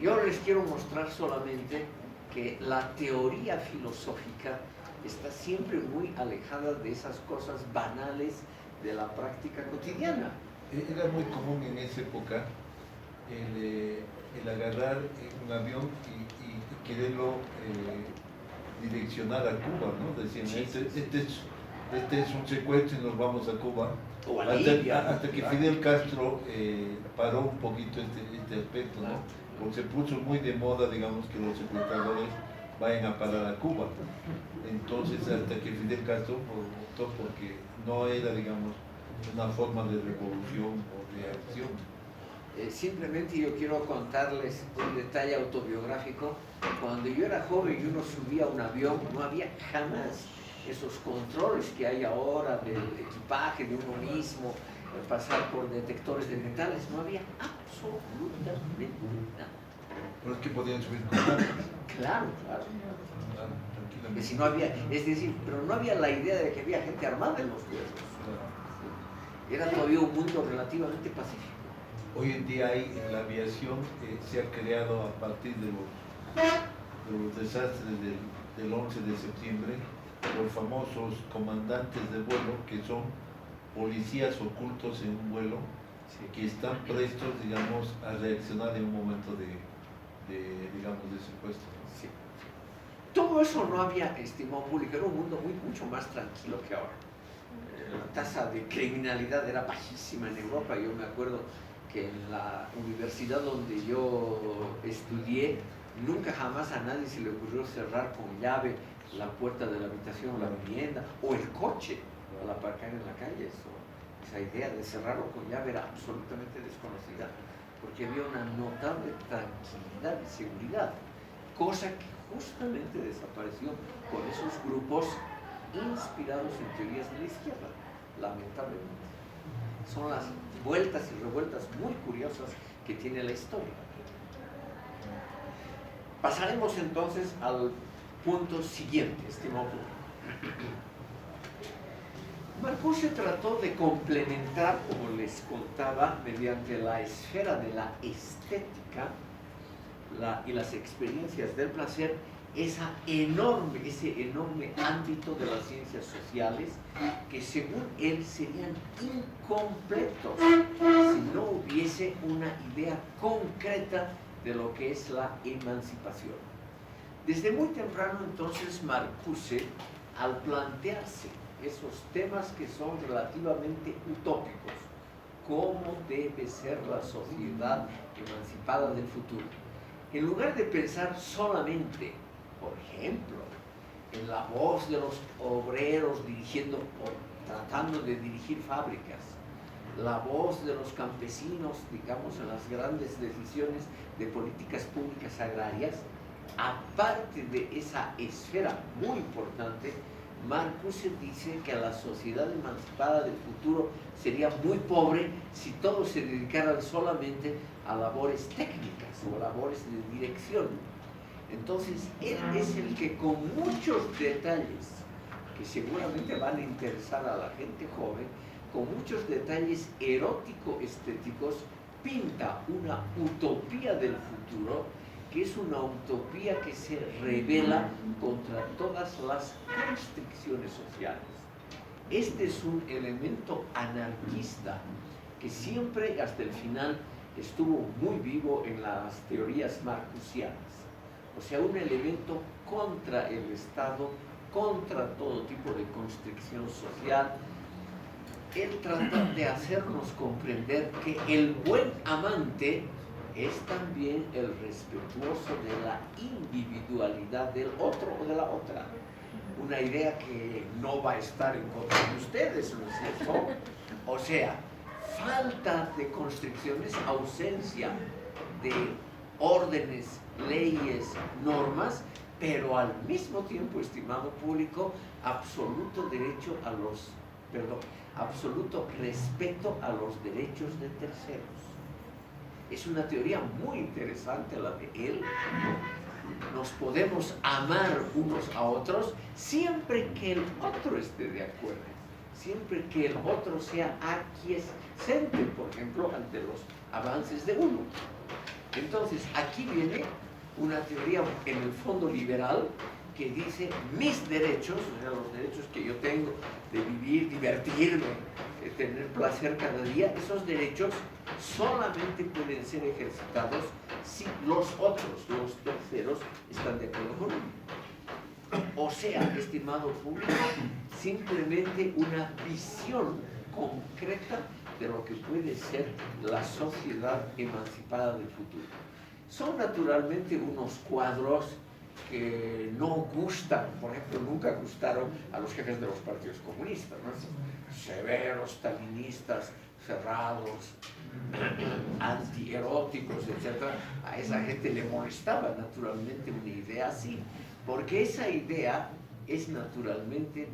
Yo les quiero mostrar solamente que la teoría filosófica está siempre muy alejada de esas cosas banales de la práctica cotidiana. Era muy común en esa época el agarrar un avión y quererlo direccionar a Cuba, ¿no? Decían, Sí, este es un secuestro y nos vamos a Cuba. O a Libia, hasta que Fidel Castro paró un poquito este aspecto, ¿no? Porque se puso muy de moda, digamos, que los secuestradores vayan a parar a Cuba. Entonces, hasta que Fidel Castro optó porque no era, digamos, una forma de revolución o de acción. Simplemente yo quiero contarles un detalle autobiográfico. Cuando yo era joven y uno subía a un avión, no había jamás esos controles que hay ahora del equipaje de uno mismo, pasar por detectores de metales, no había absolutamente nada. Pero es que podían subir con armas. Claro, claro. Tranquilamente. Si no había, es decir, pero no había la idea de que había gente armada en los vuelos. Era todavía un mundo relativamente pacífico. Hoy en día en la aviación se ha creado a partir de los desastres del 11 de septiembre, los famosos comandantes de vuelo, que son policías ocultos en un vuelo, que están prestos, digamos, a reaccionar en un momento de secuestro. Sí. Todo eso no había, estimado público, era un mundo mucho más tranquilo que ahora. La tasa de criminalidad era bajísima en Europa. Yo me acuerdo que en la universidad donde yo estudié, nunca jamás a nadie se le ocurrió cerrar con llave la puerta de la habitación o la vivienda, o el coche al aparcar en la calle. Esa idea de cerrarlo con llave era absolutamente desconocida, porque había una notable tranquilidad y seguridad, cosa que justamente desapareció con esos grupos inspirados en teorías de la izquierda, lamentablemente. Son las vueltas y revueltas muy curiosas que tiene la historia. Pasaremos entonces al punto siguiente, estimado público. Marcuse trató de complementar, como les contaba, mediante la esfera de la estética y las experiencias del placer, ese enorme ámbito de las ciencias sociales que según él serían incompletos si no hubiese una idea concreta de lo que es la emancipación. Desde muy temprano entonces Marcuse, al plantearse esos temas que son relativamente utópicos, cómo debe ser la sociedad emancipada del futuro, en lugar de pensar solamente, por ejemplo, en la voz de los obreros dirigiendo o tratando de dirigir fábricas, la voz de los campesinos, digamos, en las grandes decisiones de políticas públicas agrarias, aparte de esa esfera muy importante, Marcuse dice que la sociedad emancipada del futuro sería muy pobre si todos se dedicaran solamente a labores técnicas o labores de dirección. Entonces, él es el que con muchos detalles que seguramente van a interesar a la gente joven, con muchos detalles erótico-estéticos, pinta una utopía del futuro, que es una utopía que se revela contra todas las constricciones sociales. Este es un elemento anarquista que siempre, hasta el final, estuvo muy vivo en las teorías marcusianas. O sea, un elemento contra el Estado, contra todo tipo de constricción social. Él trata de hacernos comprender que el buen amante es también el respetuoso de la individualidad del otro o de la otra. Una idea que no va a estar en contra de ustedes, ¿no es cierto? O sea, falta de constricciones, ausencia de órdenes, leyes, normas, pero al mismo tiempo, estimado público, absoluto respeto a los derechos de terceros. Es una teoría muy interesante la de él. Nos podemos amar unos a otros siempre que el otro esté de acuerdo, siempre que el otro sea aquiescente, por ejemplo, ante los avances de uno. Entonces, aquí viene una teoría en el fondo liberal que dice mis derechos, o sea, los derechos que yo tengo de vivir, divertirme, tener placer cada día, esos derechos solamente pueden ser ejercitados si los otros, los terceros, están de acuerdo con ello. O sea, estimado público, simplemente una visión concreta de lo que puede ser la sociedad emancipada del futuro. Son naturalmente unos cuadros que no gustan, por ejemplo, nunca gustaron a los jefes de los partidos comunistas, ¿no? Severos, stalinistas, cerrados, antieróticos, etc. A esa gente le molestaba naturalmente una idea así, porque esa idea es naturalmente,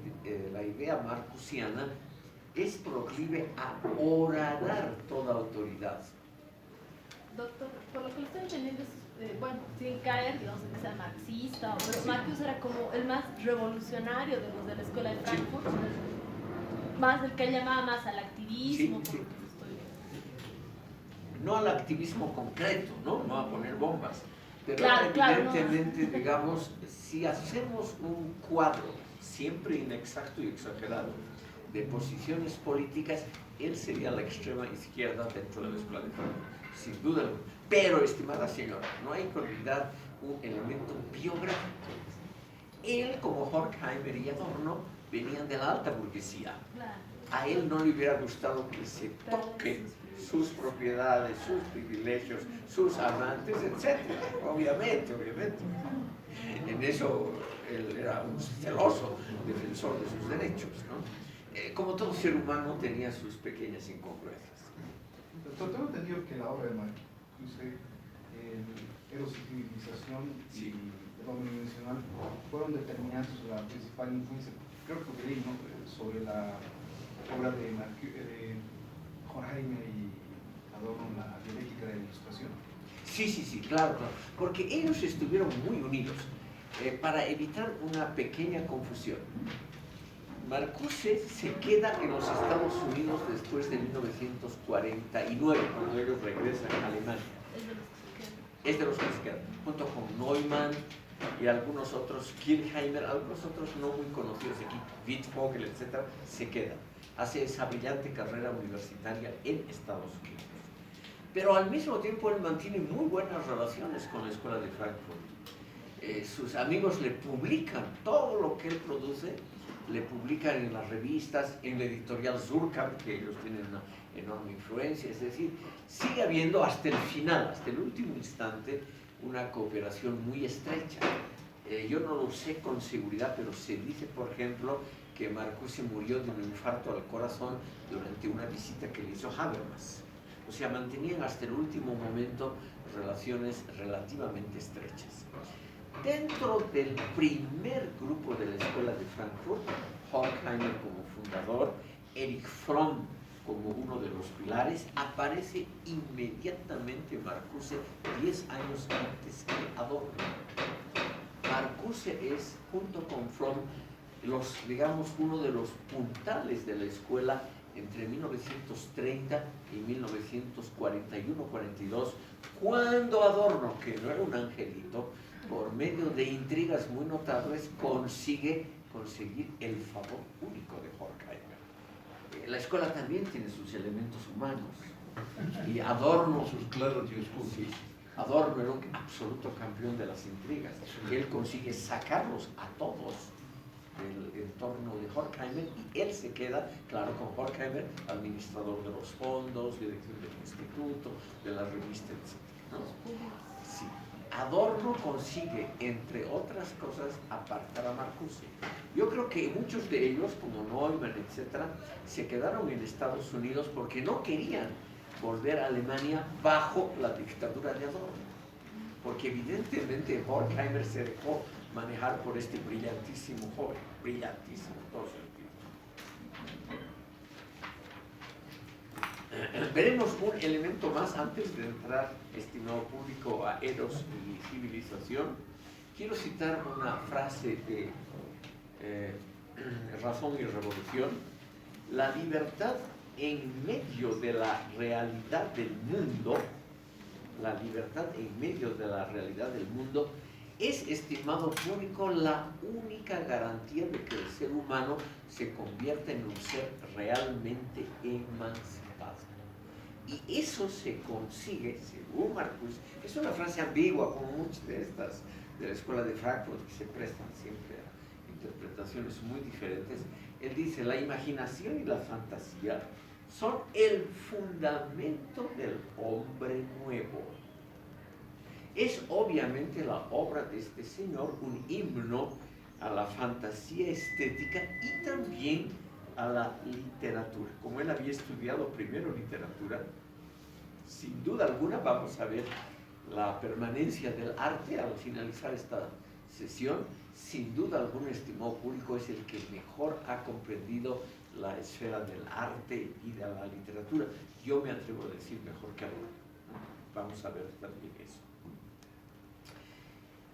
la idea marcusiana es proclive a horadar toda autoridad. Doctor, por lo que lo estoy entendiendo, bueno, sin caer, digamos, que sea marxista, pero sí. Marcus era como el más revolucionario de los de la escuela de Frankfurt, sí. Más el que llamaba más al activismo, sí, sí. No al activismo concreto, ¿no? A poner bombas, pero claro, evidentemente, claro, no. Digamos, si hacemos un cuadro siempre inexacto y exagerado de posiciones políticas, él sería la extrema izquierda dentro de la escuela de Frankfurt, sin duda. Pero, estimada señora, no hay que olvidar un elemento biográfico. Él, como Horkheimer y Adorno, venían de la alta burguesía. A él no le hubiera gustado que se toquen sus propiedades, sus privilegios, sus amantes, etc. Obviamente. En eso él era un celoso defensor de sus derechos, ¿no? Como todo ser humano tenía sus pequeñas incongruencias. Doctor, tengo entendido que la obra de Marcuse, Eros y Civilización y el hombre dimensional fueron determinantes de la principal influencia, creo que leí, ¿no?, sobre la obra de Horkheimer y Adorno, la dialéctica de la ilustración. Sí, claro, porque ellos estuvieron muy unidos. Para evitar una pequeña confusión, Marcuse se queda en los Estados Unidos después de 1949, cuando ellos regresan a Alemania. Es de los que se quedan, junto con Neumann y algunos otros, Kirchheimer, algunos otros no muy conocidos aquí, Wittfogel, etc., se quedan. Hace esa brillante carrera universitaria en Estados Unidos. Pero al mismo tiempo él mantiene muy buenas relaciones con la Escuela de Frankfurt. Sus amigos le publican todo lo que él produce, le publican en las revistas, en la editorial Surkamp, que ellos tienen una enorme influencia, es decir, sigue habiendo hasta el final, hasta el último instante, una cooperación muy estrecha. Yo no lo sé con seguridad, pero se dice, por ejemplo, que Marcuse murió de un infarto al corazón durante una visita que le hizo Habermas. O sea, mantenían hasta el último momento relaciones relativamente estrechas. Dentro del primer grupo de la Escuela de Frankfurt, Horkheimer como fundador, Erich Fromm como uno de los pilares, aparece inmediatamente Marcuse 10 años antes que Adorno. Marcuse es, junto con Fromm, digamos, uno de los puntales de la escuela entre 1930 y 1941-42, cuando Adorno, que no era un angelito, por medio de intrigas muy notables, consigue conseguir el favor único de Horkheimer. La escuela también tiene sus elementos humanos, y Adorno, sus claros y oscuros. Sí, Adorno era un absoluto campeón de las intrigas. Él consigue sacarlos a todos del entorno de Horkheimer, y él se queda, claro, con Horkheimer, administrador de los fondos, director del instituto, de la revista, etc., ¿no? Sí. Adorno consigue, entre otras cosas, apartar a Marcuse. Yo creo que muchos de ellos, como Neumann, etc., se quedaron en Estados Unidos porque no querían volver a Alemania bajo la dictadura de Adorno. Porque evidentemente Horkheimer se dejó manejar por este brillantísimo joven, brillantísimo, todo sentido. Veremos un elemento más antes de entrar, estimado público, a Eros y Civilización. Quiero citar una frase de Razón y Revolución. La libertad en medio de la realidad del mundo, la libertad en medio de la realidad del mundo es, estimado público, la única garantía de que el ser humano se convierta en un ser realmente emancipado. Y eso se consigue, según Marcuse, es una frase ambigua, como muchas de estas de la Escuela de Frankfurt, que se prestan siempre a interpretaciones muy diferentes. Él dice, la imaginación y la fantasía son el fundamento del hombre nuevo. Es obviamente la obra de este señor un himno a la fantasía estética y también a la literatura. Como él había estudiado primero literatura, sin duda alguna vamos a ver la permanencia del arte al finalizar esta sesión. Sin duda alguna, estimado público, es el que mejor ha comprendido la esfera del arte y de la literatura. Yo me atrevo a decir mejor que ahora. Vamos a ver también eso.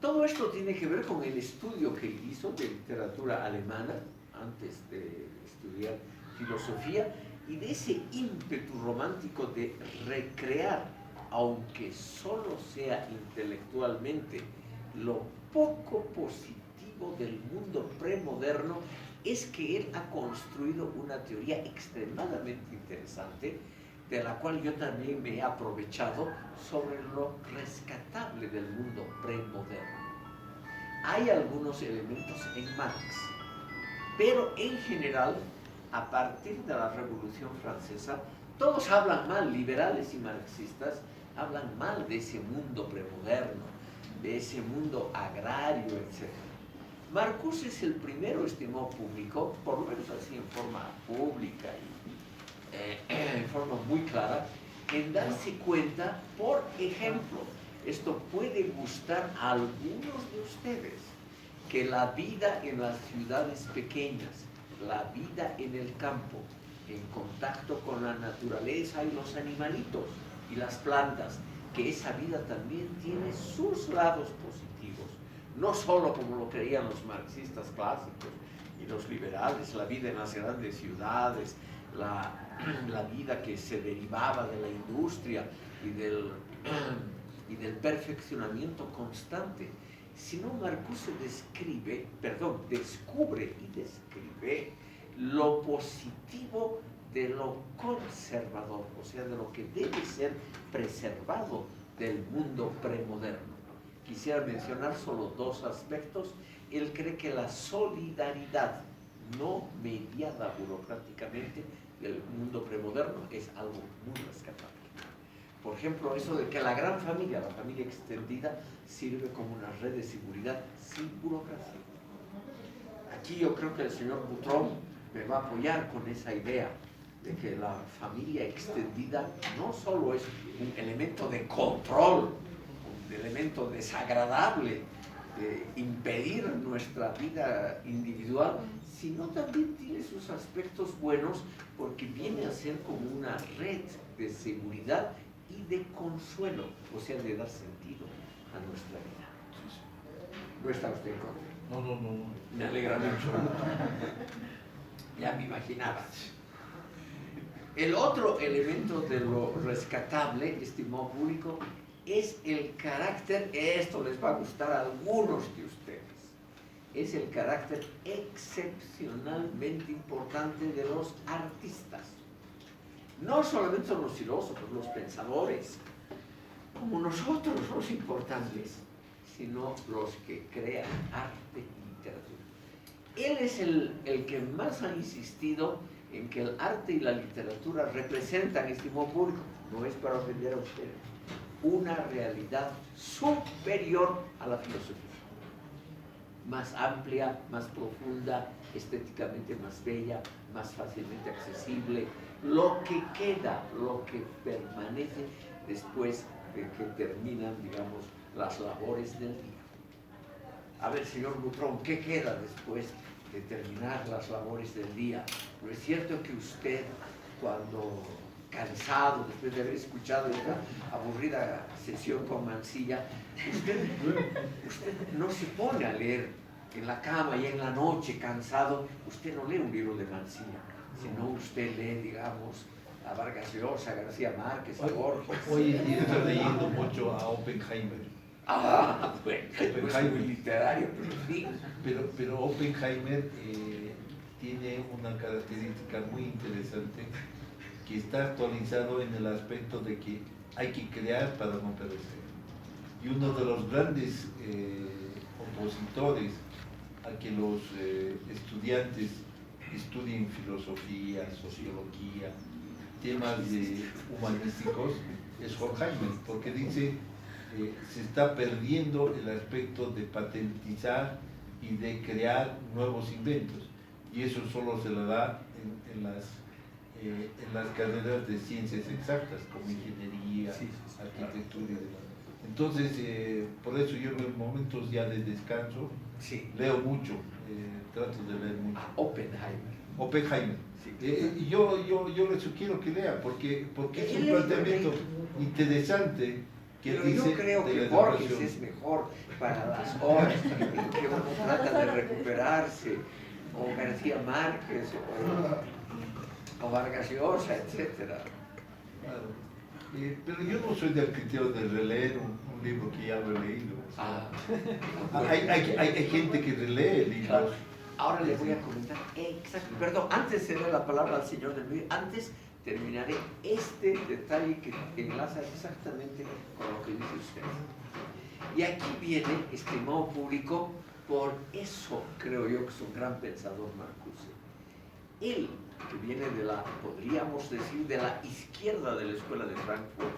Todo esto tiene que ver con el estudio que hizo de literatura alemana antes de estudiar filosofía y de ese ímpetu romántico de recrear, aunque solo sea intelectualmente, lo poco positivo del mundo premoderno. Es que él ha construido una teoría extremadamente interesante, de la cual yo también me he aprovechado, sobre lo rescatable del mundo premoderno. Hay algunos elementos en Marx, pero en general, a partir de la Revolución Francesa, todos hablan mal, liberales y marxistas, hablan mal de ese mundo premoderno, de ese mundo agrario, etc. Marcuse es el primero, estimado público, por lo menos así en forma pública y en forma muy clara, en darse cuenta, por ejemplo, esto puede gustar a algunos de ustedes, que la vida en las ciudades pequeñas, la vida en el campo, en contacto con la naturaleza y los animalitos y las plantas, que esa vida también tiene sus lados positivos, no solo como lo creían los marxistas clásicos y los liberales, la vida en las grandes ciudades, la vida que se derivaba de la industria y del perfeccionamiento constante, sino Marcuse descubre y describe lo positivo de lo conservador, o sea, de lo que debe ser preservado del mundo premoderno. Quisiera mencionar solo dos aspectos. Él cree que la solidaridad no mediada burocráticamente del mundo premoderno es algo muy rescatable. Por ejemplo, eso de que la gran familia, la familia extendida, sirve como una red de seguridad sin burocracia. Aquí yo creo que el señor Butrón me va a apoyar con esa idea de que la familia extendida no solo es un elemento de control, un elemento desagradable de impedir nuestra vida individual, sino también tiene sus aspectos buenos porque viene a ser como una red de seguridad y de consuelo, o sea, de dar sentido a nuestra vida. ¿No está usted en contra? No. Me alegra mucho. Ya me imaginaba. El otro elemento de lo rescatable, estimado público, es el carácter, esto les va a gustar a algunos de ustedes, es el carácter excepcionalmente importante de los artistas. No solamente son los filósofos, los pensadores, como nosotros los importantes, sino los que crean arte y literatura. Él es el que más ha insistido en que el arte y la literatura representan, estimado público, no es para ofender a ustedes, una realidad superior a la filosofía, más amplia, más profunda, estéticamente más bella, más fácilmente accesible, lo que queda, lo que permanece después de que terminan, digamos, las labores del día. A ver, señor Butrón, ¿qué queda después de terminar las labores del día? ¿No es cierto que usted, cuando cansado, después de haber escuchado esta aburrida sesión con Mansilla, usted no se pone a leer en la cama y en la noche cansado, usted no lee un libro de Mansilla, sino usted lee, digamos, a Vargas Llosa, García Márquez, a Borges? Hoy en día estoy leyendo mucho a Oppenheimer. Bueno, es muy literario, pero sí. Pero Oppenheimer tiene una característica muy interesante que está actualizado en el aspecto de que hay que crear para no perecer. Y uno de los grandes opositores a que los estudiantes estudien filosofía, sociología, temas humanísticos, es Horkheimer, porque dice se está perdiendo el aspecto de patentizar y de crear nuevos inventos, y eso solo se le da en las carreras de ciencias exactas, como ingeniería, arquitectura y demás. Entonces, por eso yo en momentos ya de descanso leo mucho, trato de leer mucho. Oppenheimer. Sí. Y yo le sugiero que lea, porque es un planteamiento interesante que pero dice. Yo creo que Borges es mejor para las horas en que uno trata de recuperarse, o García Márquez, o Vargas Llosa, etc. Claro. Pero yo no soy del criterio de releer un libro que ya lo he leído. Hay gente que relee libros. Claro. Ahora les voy a comentar exacto. Perdón, antes de darle la palabra al señor del medio, antes terminaré este detalle que enlaza exactamente con lo que dice usted. Y aquí viene, estimado público, por eso creo yo que es un gran pensador Marcuse. Él, que viene de la, podríamos decir, de la izquierda de la Escuela de Frankfurt,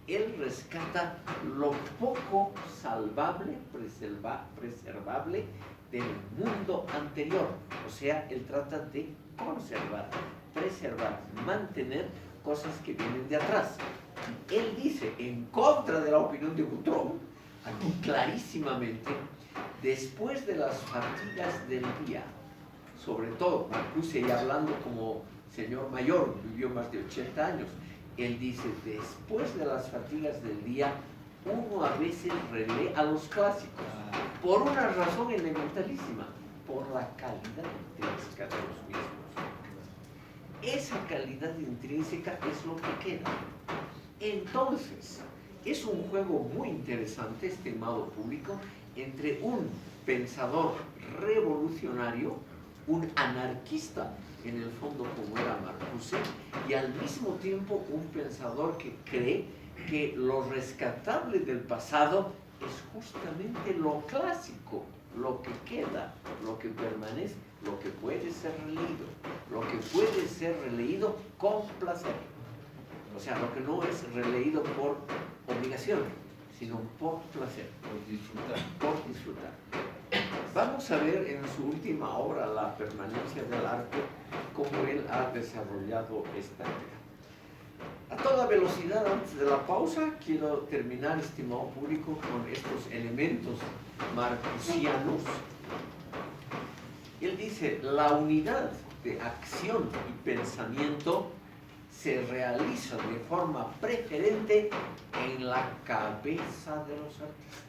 él rescata lo poco salvable, preservable del mundo anterior. O sea, él trata de conservar, preservar, mantener cosas que vienen de atrás. Él dice, en contra de la opinión de Gutrón, aquí clarísimamente, después de las fatigas del día, sobre todo, Marcuse, ya hablando como señor mayor, vivió más de 80 años, él dice, después de las fatigas del día, uno a veces relee a los clásicos, por una razón elementalísima, por la calidad intrínseca de los mismos. Esa calidad intrínseca es lo que queda. Entonces, es un juego muy interesante, estimado público, entre un pensador revolucionario, un anarquista, en el fondo como era Marcuse, y al mismo tiempo un pensador que cree que lo rescatable del pasado es justamente lo clásico, lo que queda, lo que permanece, lo que puede ser releído con placer. O sea, lo que no es releído por obligación, sino por placer. Por disfrutar. Vamos a ver en su última obra, La permanencia del arte, cómo él ha desarrollado esta idea. A toda velocidad, antes de la pausa, quiero terminar, estimado público, con estos elementos marcusianos. Él dice, la unidad de acción y pensamiento se realiza de forma preferente en la cabeza de los artistas,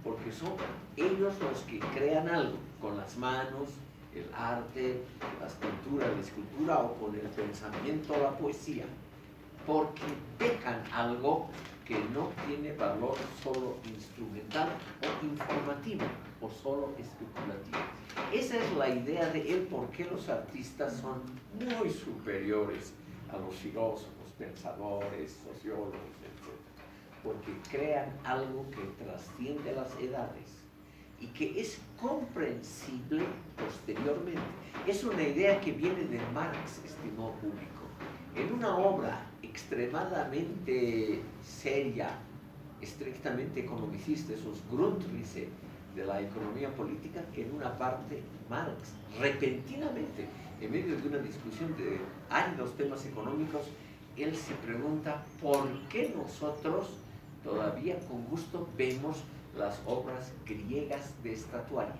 porque son ellos los que crean algo con las manos, el arte, las pinturas, la escultura, o con el pensamiento, la poesía, porque dejan algo que no tiene valor solo instrumental o informativo o solo especulativo. Esa es la idea de él, porque los artistas son muy superiores a los filósofos, pensadores, sociólogos, etc. Porque crean algo que trasciende las edades y que es comprensible posteriormente. Es una idea que viene de Marx, estimado público. En una obra extremadamente seria, estrictamente economicista, esos Grundrisse de la economía política, que en una parte Marx, repentinamente, en medio de una discusión de áridos temas económicos, él se pregunta por qué nosotros todavía con gusto vemos las obras griegas de estatuaria.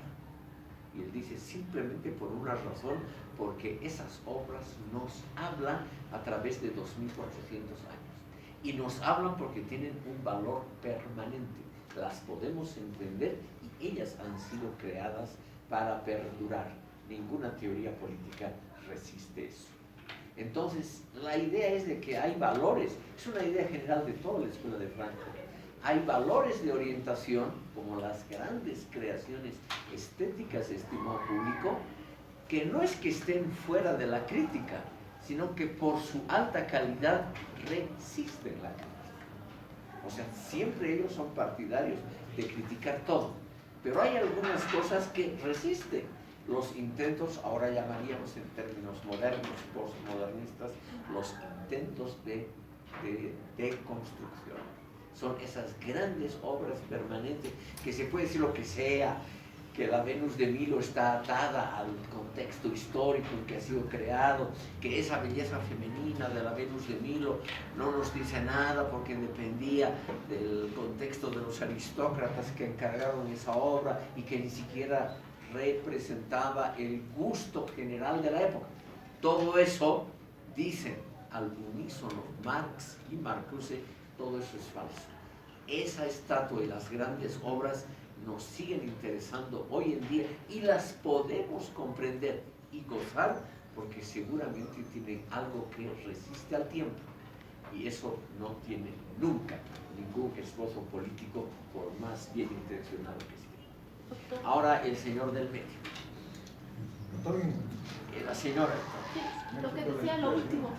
Y él dice, simplemente por una razón, porque esas obras nos hablan a través de 2400 años. Y nos hablan porque tienen un valor permanente. Las podemos entender y ellas han sido creadas para perdurar. Ninguna teoría política resiste eso. Entonces, la idea es de que hay valores. Es una idea general de toda la Escuela de Frankfurt. hay valores de orientación, como las grandes creaciones estéticas, estimado público, que no es que estén fuera de la crítica, sino que por su alta calidad resisten la crítica. O sea, siempre ellos son partidarios de criticar todo, pero hay algunas cosas que resisten. Los intentos, ahora llamaríamos en términos modernos, postmodernistas, los intentos de deconstrucción. Son esas grandes obras permanentes que se puede decir lo que sea, que la Venus de Milo está atada al contexto histórico en que ha sido creado, que esa belleza femenina de la Venus de Milo no nos dice nada porque dependía del contexto de los aristócratas que encargaron esa obra y que ni siquiera representaba el gusto general de la época. Todo eso, dicen al unísono Marx y Marcuse, todo eso es falso. Esa estatua y las grandes obras nos siguen interesando hoy en día y las podemos comprender y gozar porque seguramente tienen algo que resiste al tiempo, y eso no tiene nunca ningún esfuerzo político, por más bien intencionado que esté. Ahora el señor del medio. La señora. Sí, lo que decía lo último,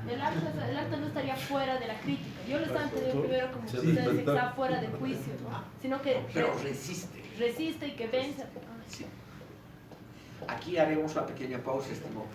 el arte no estaría fuera de la crítica. Yo lo estaba entendiendo primero como que ustedes que está fuera de juicio, ¿no? Sino que pero resiste. Resiste y que vence. Sí. Aquí haremos la pequeña pausa, estimado.